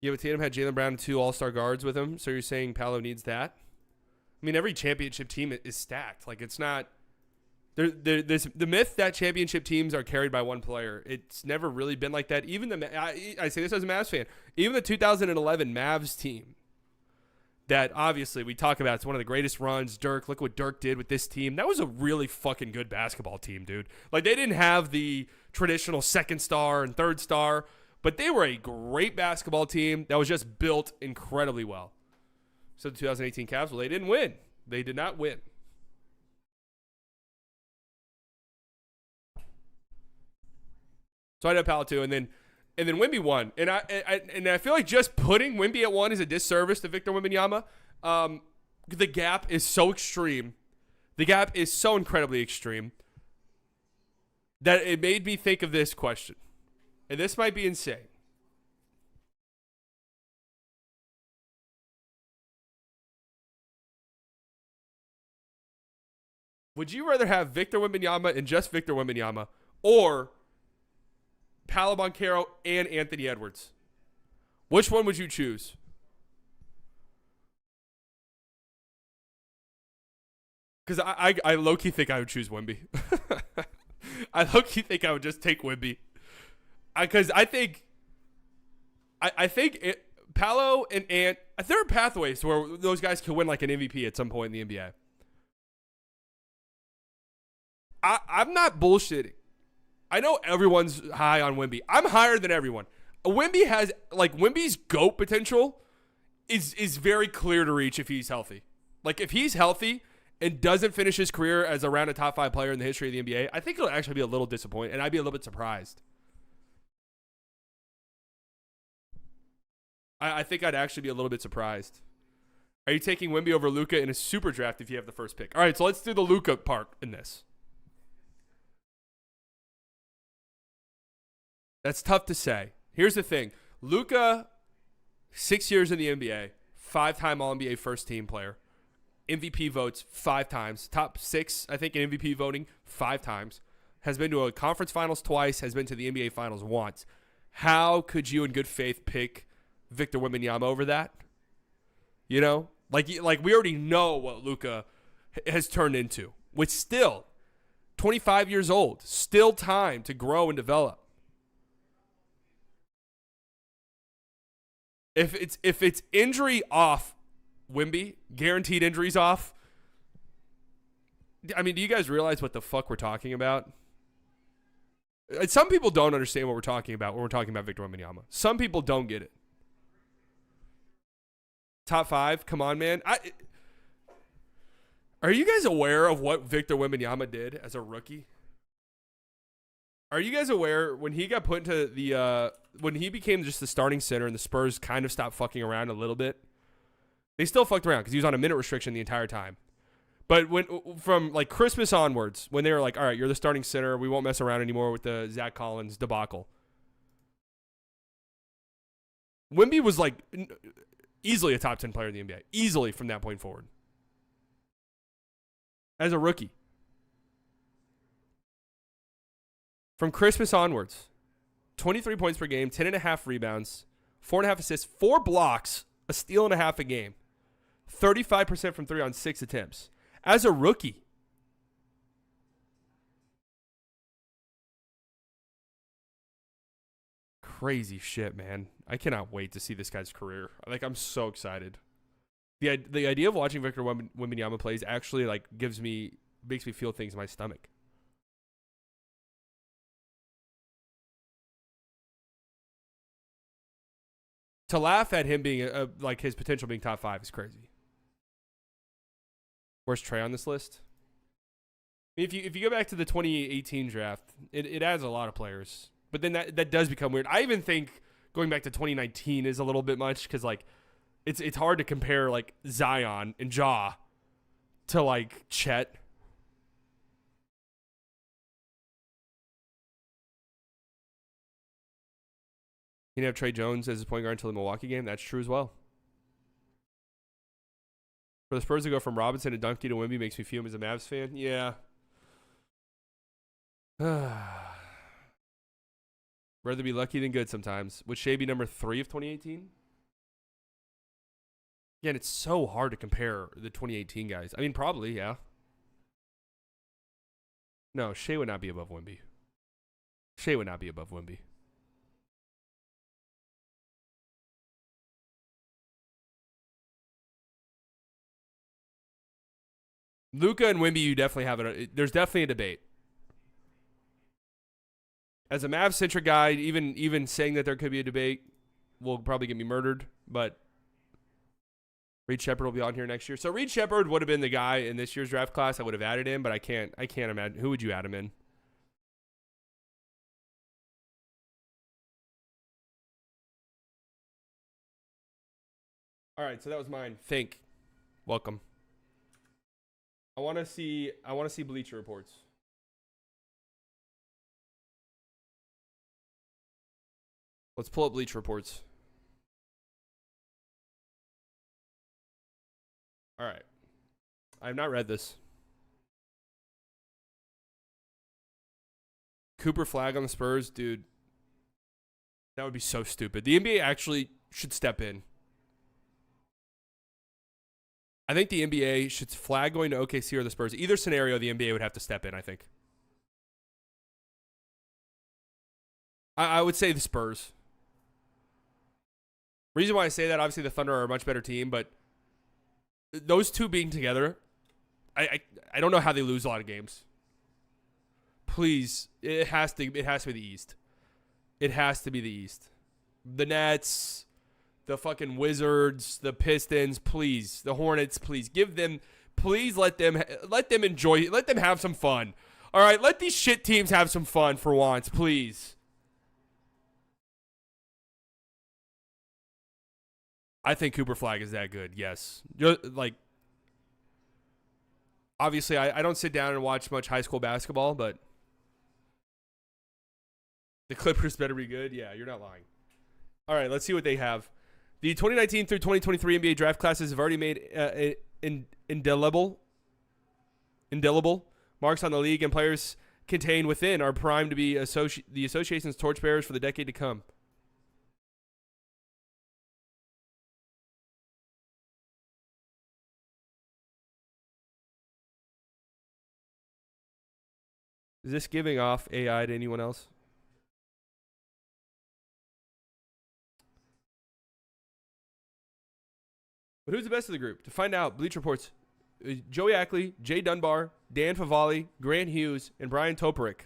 Yeah, but Tatum had Jaylen Brown and 2 all-star guards with him, so you're saying Paolo needs that? I mean, every championship team is stacked. Like, it's not... There's the myth that championship teams are carried by one player. It's never really been like that. Even I say this as a Mavs fan. Even the 2011 Mavs team that obviously we talk about, it's one of the greatest runs. Dirk, look what Dirk did with this team. That was a really fucking good basketball team, dude. Like, they didn't have the traditional second star and third star, but they were a great basketball team that was just built incredibly well. So the 2018 Cavs, well, they didn't win. They did not win. So I had Paolo 2, and then Wemby 1, and I feel like just putting Wemby at 1 is a disservice to Victor Wembanyama. The gap is so extreme, the gap is so incredibly extreme that it made me think of this question, and this might be insane. Would you rather have Victor Wembanyama and just Victor Wembanyama, or Paolo Banchero and Anthony Edwards? Which one would you choose? Because I low-key think I would choose Wemby. I low-key think I would just take Wemby. Because I think Paolo and Ant, there are pathways to where those guys can win like an MVP at some point in the NBA. I'm not bullshitting. I know everyone's high on Wemby. I'm higher than everyone. Wemby has, like, Wemby's GOAT potential is very clear to reach if he's healthy. Like, if he's healthy and doesn't finish his career as around a top 5 player in the history of the NBA, I think it'll actually be a little disappointing, and I'd be a little bit surprised. I think I'd actually be a little bit surprised. Are you taking Wemby over Luka in a super draft if you have the first pick? All right, so let's do the Luka part in this. That's tough to say. Here's the thing. Luka, 6 years in the NBA, 5-time All-NBA first-team player, MVP votes 5 times, top 6, I think, in MVP voting 5 times, has been to a conference finals twice, has been to the NBA finals once. How could you in good faith pick Victor Wembanyama over that? You know? Like we already know what Luka has turned into. With still 25 years old, still time to grow and develop. If it's injury off, Wemby, guaranteed injuries off. I mean, do you guys realize what the fuck we're talking about? Some people don't understand what we're talking about when we're talking about Victor Wembanyama. Some people don't get it. Top 5, come on, man. Are you guys aware of what Victor Wembanyama did as a rookie? Are you guys aware when he got put into the when he became just the starting center and the Spurs kind of stopped fucking around a little bit? They still fucked around because he was on a minute restriction the entire time. But when from like Christmas onwards, when they were like, all right, you're the starting center, we won't mess around anymore with the Zach Collins debacle. Wemby was like easily a top 10 player in the NBA. Easily from that point forward. As a rookie. From Christmas onwards, 23 points per game, 10.5 rebounds, 4.5 assists, 4 blocks, a steal and a half a game, 35% from 3 on 6 attempts. As a rookie. Crazy shit, man. I cannot wait to see this guy's career. Like, I'm so excited. The idea of watching Victor Wembanyama plays actually like makes me feel things in my stomach. To laugh at him being like his potential being top 5 is crazy. Where's Trey on this list? If you go back to the 2018 draft, it adds a lot of players. But then that does become weird. I even think going back to 2019 is a little bit much because like it's hard to compare like Zion and Ja to like Chet. He didn't have Trey Jones as his point guard until the Milwaukee game. That's true as well. For the Spurs to go from Robinson to Dunkey to Wemby makes me feel him as a Mavs fan. Yeah. Rather be lucky than good sometimes. Would Shea be number 3 of 2018? Again, it's so hard to compare the 2018 guys. I mean, probably, yeah. No, Shea would not be above Wemby. Shea would not be above Wemby. Luka and Wemby, you definitely have it. There's definitely a debate. As a Mavs-centric guy, even saying that there could be a debate will probably get me murdered, but Reed Shepherd will be on here next year. So Reed Shepherd would have been the guy in this year's draft class I would have added in, but I can't imagine. Who would you add him in? All right, so that was mine. Think. Welcome. I want to see Bleacher Reports. Let's pull up Bleacher Reports. All right. I have not read this. Cooper Flag on the Spurs, dude. That would be so stupid. The NBA actually should step in. I think the NBA should flag going to OKC or the Spurs. Either scenario, the NBA would have to step in, I think. I would say the Spurs. Reason why I say that, obviously the Thunder are a much better team, but those two being together, I don't know how they lose a lot of games. Please, it has to be the East. It has to be the East. The Nets, the fucking Wizards, the Pistons, please. The Hornets, please. Let them enjoy, let them have some fun. All right, let these shit teams have some fun for once, please. I think Cooper Flag is that good, yes. Like, obviously, I don't sit down and watch much high school basketball, but the Clippers better be good. Yeah, you're not lying. All right, let's see what they have. The 2019 through 2023 NBA draft classes have already made indelible marks on the league, and players contained within are primed to be the association's torchbearers for the decade to come. Is this giving off AI to anyone else? But who's the best of the group? To find out, Bleach Reports, Joey Ackley, Jay Dunbar, Dan Favali, Grant Hughes, and Brian Toporek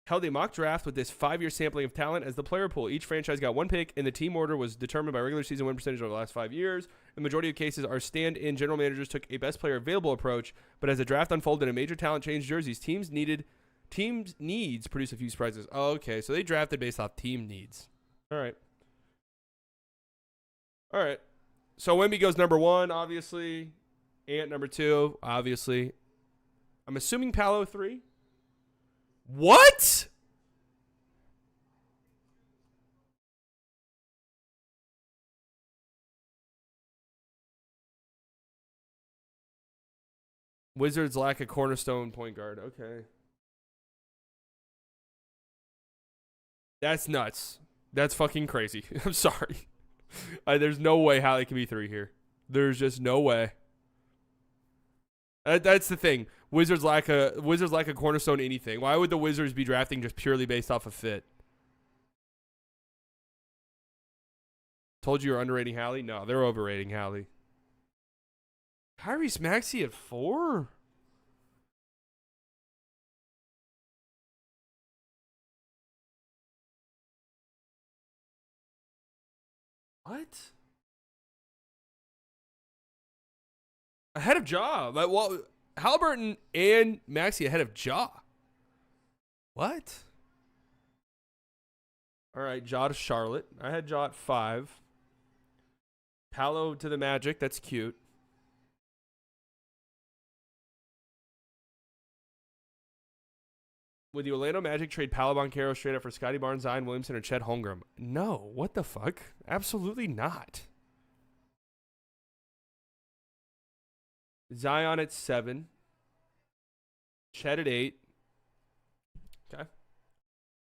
held a mock draft with this 5-year sampling of talent as the player pool. Each franchise got one pick, and the team order was determined by regular season win percentage over the last 5 years. The majority of cases, our stand-in general managers took a best player available approach, but as the draft unfolded and major talent changed jerseys, teams needs produce a few surprises. Oh, okay, so they drafted based off team needs. All right. So Wemby goes number 1, obviously. Ant number 2, obviously. I'm assuming Paolo 3. What? Wizards lack a cornerstone point guard. Okay. That's nuts. That's fucking crazy. I'm sorry. There's no way how they can be 3 here. There's just no way. That's the thing. Wizards lack a cornerstone anything. Why would the Wizards be drafting just purely based off of fit? Told you you're underrating Hallie? No, they're overrating Hallie. Tyrese Maxey at 4? What? Ahead of Ja. Like, well, Halliburton and Maxey ahead of Ja. What? All right, Ja to Charlotte. I had Ja at 5. Paolo to the Magic. That's cute. Would the Orlando Magic trade Paolo Banchero straight up for Scotty Barnes, Zion Williamson, or Chet Holmgren? No. What the fuck? Absolutely not. Zion at 7. Chet at 8. Okay.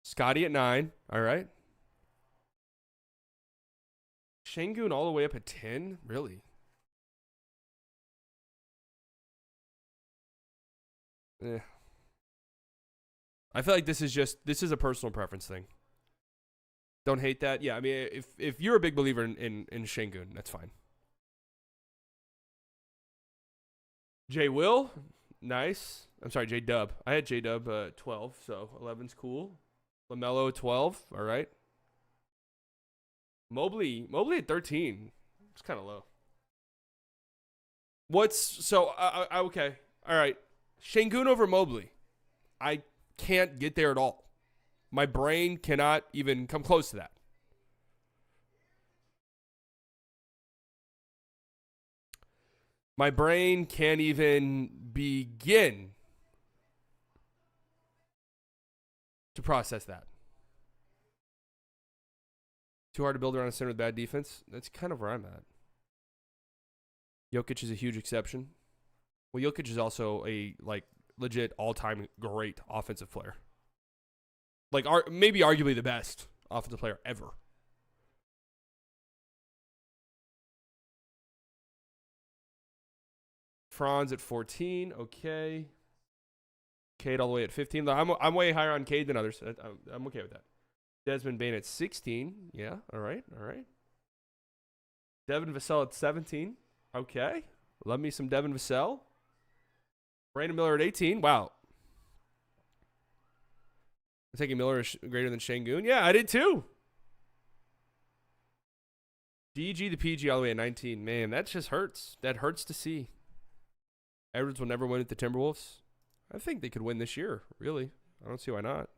Scotty at 9. All right. Şengün all the way up at 10? Really? Eh. I feel like this is a personal preference thing. Don't hate that. Yeah, I mean, if you're a big believer in Şengün, that's fine. J Will, nice. I'm sorry, J Dub. I had J Dub 12, so 11's cool. LaMelo 12, all right. Mobley at 13. It's kind of low. Okay, all right. Şengün over Mobley. I can't get there at all. My brain cannot even come close to that. My brain can't even begin to process that. Too hard to build around a center with bad defense. That's kind of where I'm at. Jokic is a huge exception. Well, Jokic is also a legit all-time great offensive player. Maybe arguably the best offensive player ever. Franz at 14. Okay. Cade all the way at 15. I'm way higher on Cade than others. I'm okay with that. Desmond Bane at 16. Yeah. All right. Devin Vassell at 17. Okay. Love me some Devin Vassell. Brandon Miller at 18. Wow. I'm taking Miller greater than Şengün. Yeah, I did too. DG to PG all the way at 19. Man, that just hurts. That hurts to see. Edwards will never win at the Timberwolves. I think they could win this year, really. I don't see why not.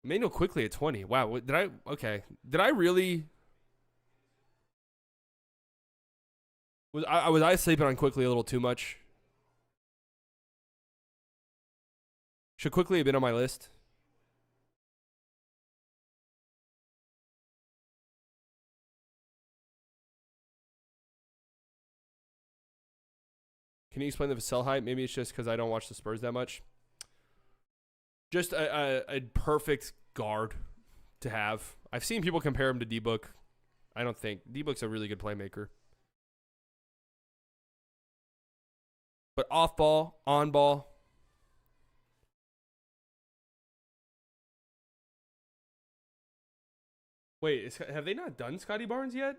Emmanuel quickly at 20. Wow, did I really... Was I sleeping on quickly a little too much? Should quickly have been on my list. Can you explain the Vassell hype? Maybe it's just because I don't watch the Spurs that much. Just a perfect guard to have. I've seen people compare him to D-Book. I don't think. D-Book's a really good playmaker. But off ball, on ball. Wait, have they not done Scotty Barnes yet?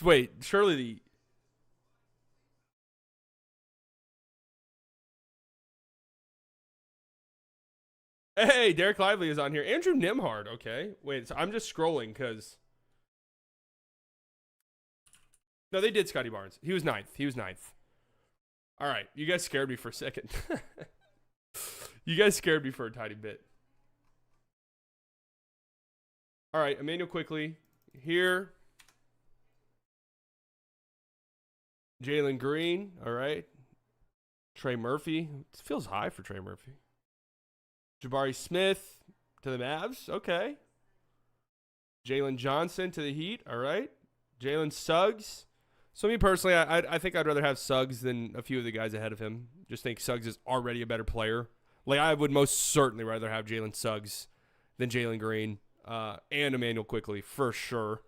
Wait, surely the... Hey, Derek Lively is on here. Andrew Nimhard, okay. Wait, so I'm just scrolling because... No, they did Scotty Barnes. He was ninth. All right, you guys scared me for a second. You guys scared me for a tiny bit. All right, Emmanuel quickly. Here. Jalen Green, all right. Trey Murphy. It feels high for Trey Murphy. Jabari Smith to the Mavs. Okay. Jalen Johnson to the Heat. All right. Jalen Suggs. So me personally, I think I'd rather have Suggs than a few of the guys ahead of him. Just think Suggs is already a better player. I would most certainly rather have Jalen Suggs than Jalen Green and Emmanuel quickly, for sure.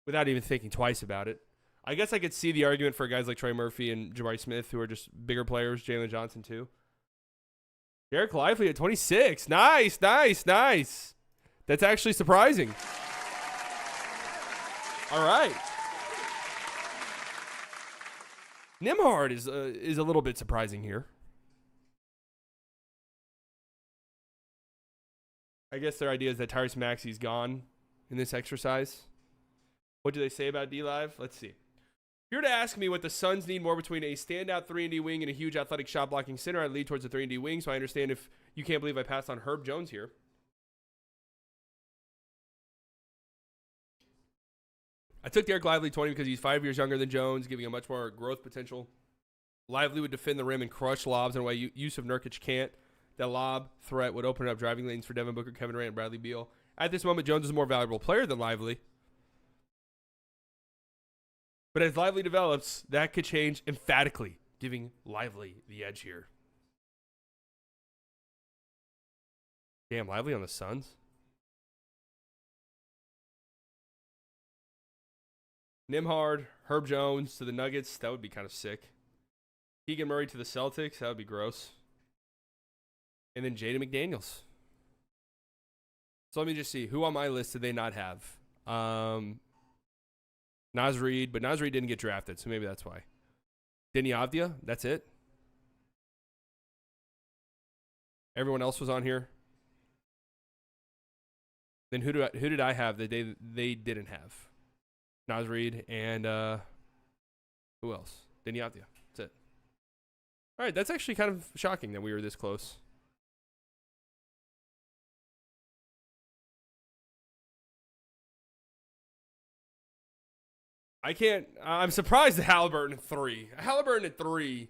Without even thinking twice about it. I guess I could see the argument for guys like Trey Murphy and Jabari Smith, who are just bigger players. Jalen Johnson, too. Derek Lively at 26. Nice. That's actually surprising. All right. Nimhard is a little bit surprising here. I guess their idea is that Tyrese Maxey's gone in this exercise. What do they say about D-Live? Let's see. If you were to ask me what the Suns need more between a standout 3-and-D wing and a huge athletic shot blocking center, I'd lead towards a 3-and-D wing, so I understand if you can't believe I passed on Herb Jones here. I took Derek Lively 20 because he's 5 years younger than Jones, giving him much more growth potential. Lively would defend the rim and crush lobs in a way Yusuf Nurkic can't. That lob threat would open up driving lanes for Devin Booker, Kevin Durant, and Bradley Beal. At this moment, Jones is a more valuable player than Lively. But as Lively develops, that could change emphatically, giving Lively the edge here. Damn, Lively on the Suns. Nimhard, Herb Jones to the Nuggets. That would be kind of sick. Keegan Murray to the Celtics. That would be gross. And then Jaden McDaniels. So let me just see. Who on my list did they not have? Naz Reid, but Naz Reid didn't get drafted, so maybe that's why. Denny Avdia, that's it. Everyone else was on here. Then who did I have that they didn't have? Naz Reid and who else? Denny Avdia. That's it. All right, that's actually kind of shocking that we were this close. I'm surprised at Halliburton at 3. Halliburton at 3.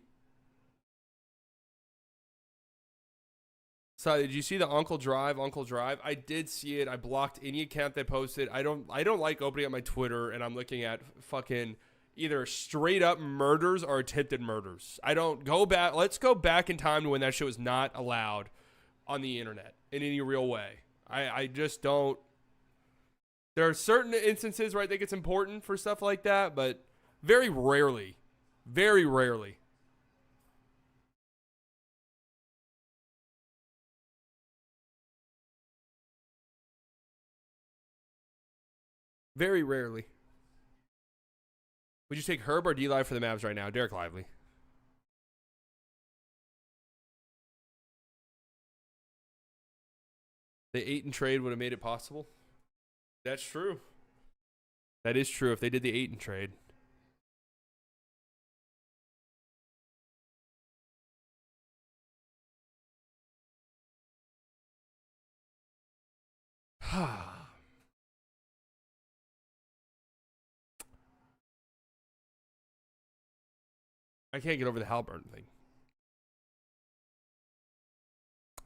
So did you see the Uncle Drive? I did see it. I blocked any account that posted. I don't like opening up my Twitter and I'm looking at fucking either straight up murders or attempted murders. I don't go back. Let's go back in time to when that shit was not allowed on the internet in any real way. I just don't. There are certain instances where I think it's important for stuff like that, but very rarely. Very rarely. Very rarely. Would you take Herb or D-Live for the Mavs right now? Derek Lively. The 8 trade would have made it possible. That's true. That is true if they did the 8 trade. I can't get over the Halliburton thing.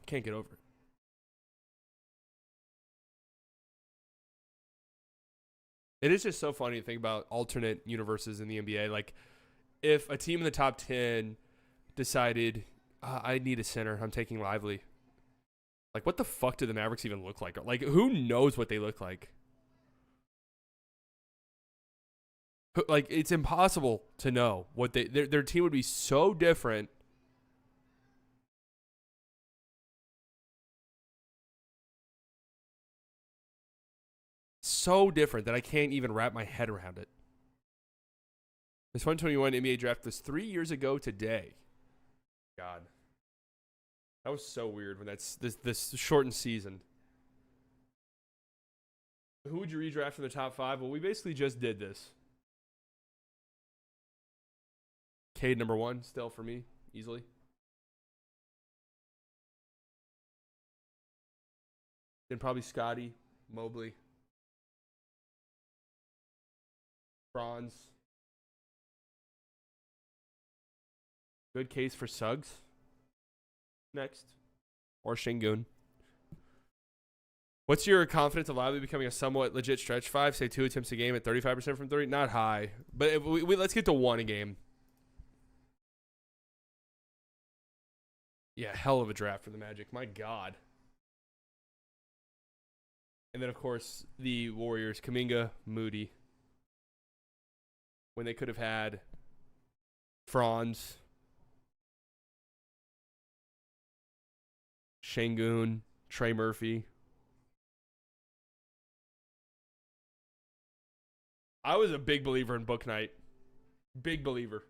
Can't get over it. It is just so funny to think about alternate universes in the NBA. Like, if a team in the top 10 decided, I need a center, I'm taking Lively. Like, what the fuck do the Mavericks even look like? Like, who knows what they look like? Like, it's impossible to know what their team would be so different. So different that I can't even wrap my head around it. This 2021 NBA draft was 3 years ago today. God. That was so weird when that's this shortened season. Who would you redraft from the top 5? Well, we basically just did this. Cade number 1 still for me, easily. Then probably Scotty, Mobley, Franz. Good case for Suggs. Next. Or Şengün. What's your confidence of Lively becoming a somewhat legit stretch 5? Say 2 attempts a game at 35% from 3? Not high. But if let's get to 1 a game. Yeah, hell of a draft for the Magic. My God. And then, of course, the Warriors. Kuminga, Moody. When they could have had Franz, Şengün, Trey Murphy. I was a big believer in Book Night. Big believer.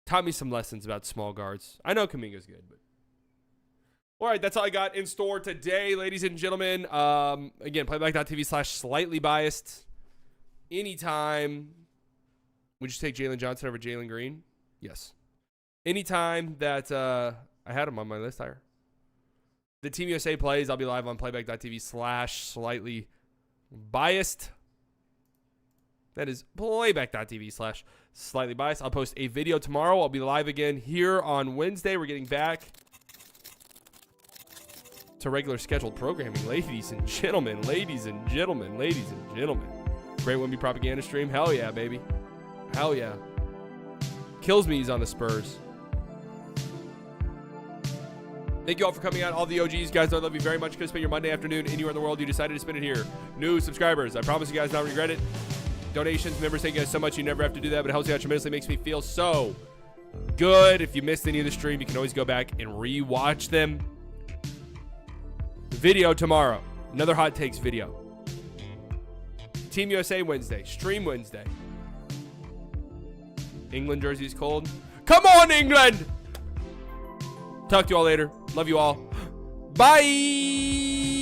Taught me some lessons about small guards. I know Kuminga's good, but All right, that's all I got in store today, ladies and gentlemen. Again, playback.tv/slightly biased. Anytime. Would you take Jalen Johnson over Jalen Green? Yes. Anytime that I had him on my list higher. The Team USA plays, I'll be live on playback.tv/slightly biased. That is playback.tv/slightly biased. I'll post a video tomorrow. I'll be live again here on Wednesday. We're getting back to regular scheduled programming, ladies and gentlemen. Ladies and gentlemen. Ladies and gentlemen. Great Wemby propaganda stream. Hell yeah, baby. Hell yeah. Kills me he's on the Spurs. Thank you all for coming out. All the OGs, guys, I love you very much. Could spend your Monday afternoon anywhere in the world. You decided to spend it here. New subscribers, I promise you guys not regret it. Donations, members, thank you guys so much. You never have to do that, but it helps you out tremendously. Makes me feel so good. If you missed any of the stream, you can always go back and re-watch them. Video tomorrow. Another Hot Takes video. Team USA Wednesday. Stream Wednesday. England jersey's cold. Come on, England! Talk to you all later. Love you all. Bye!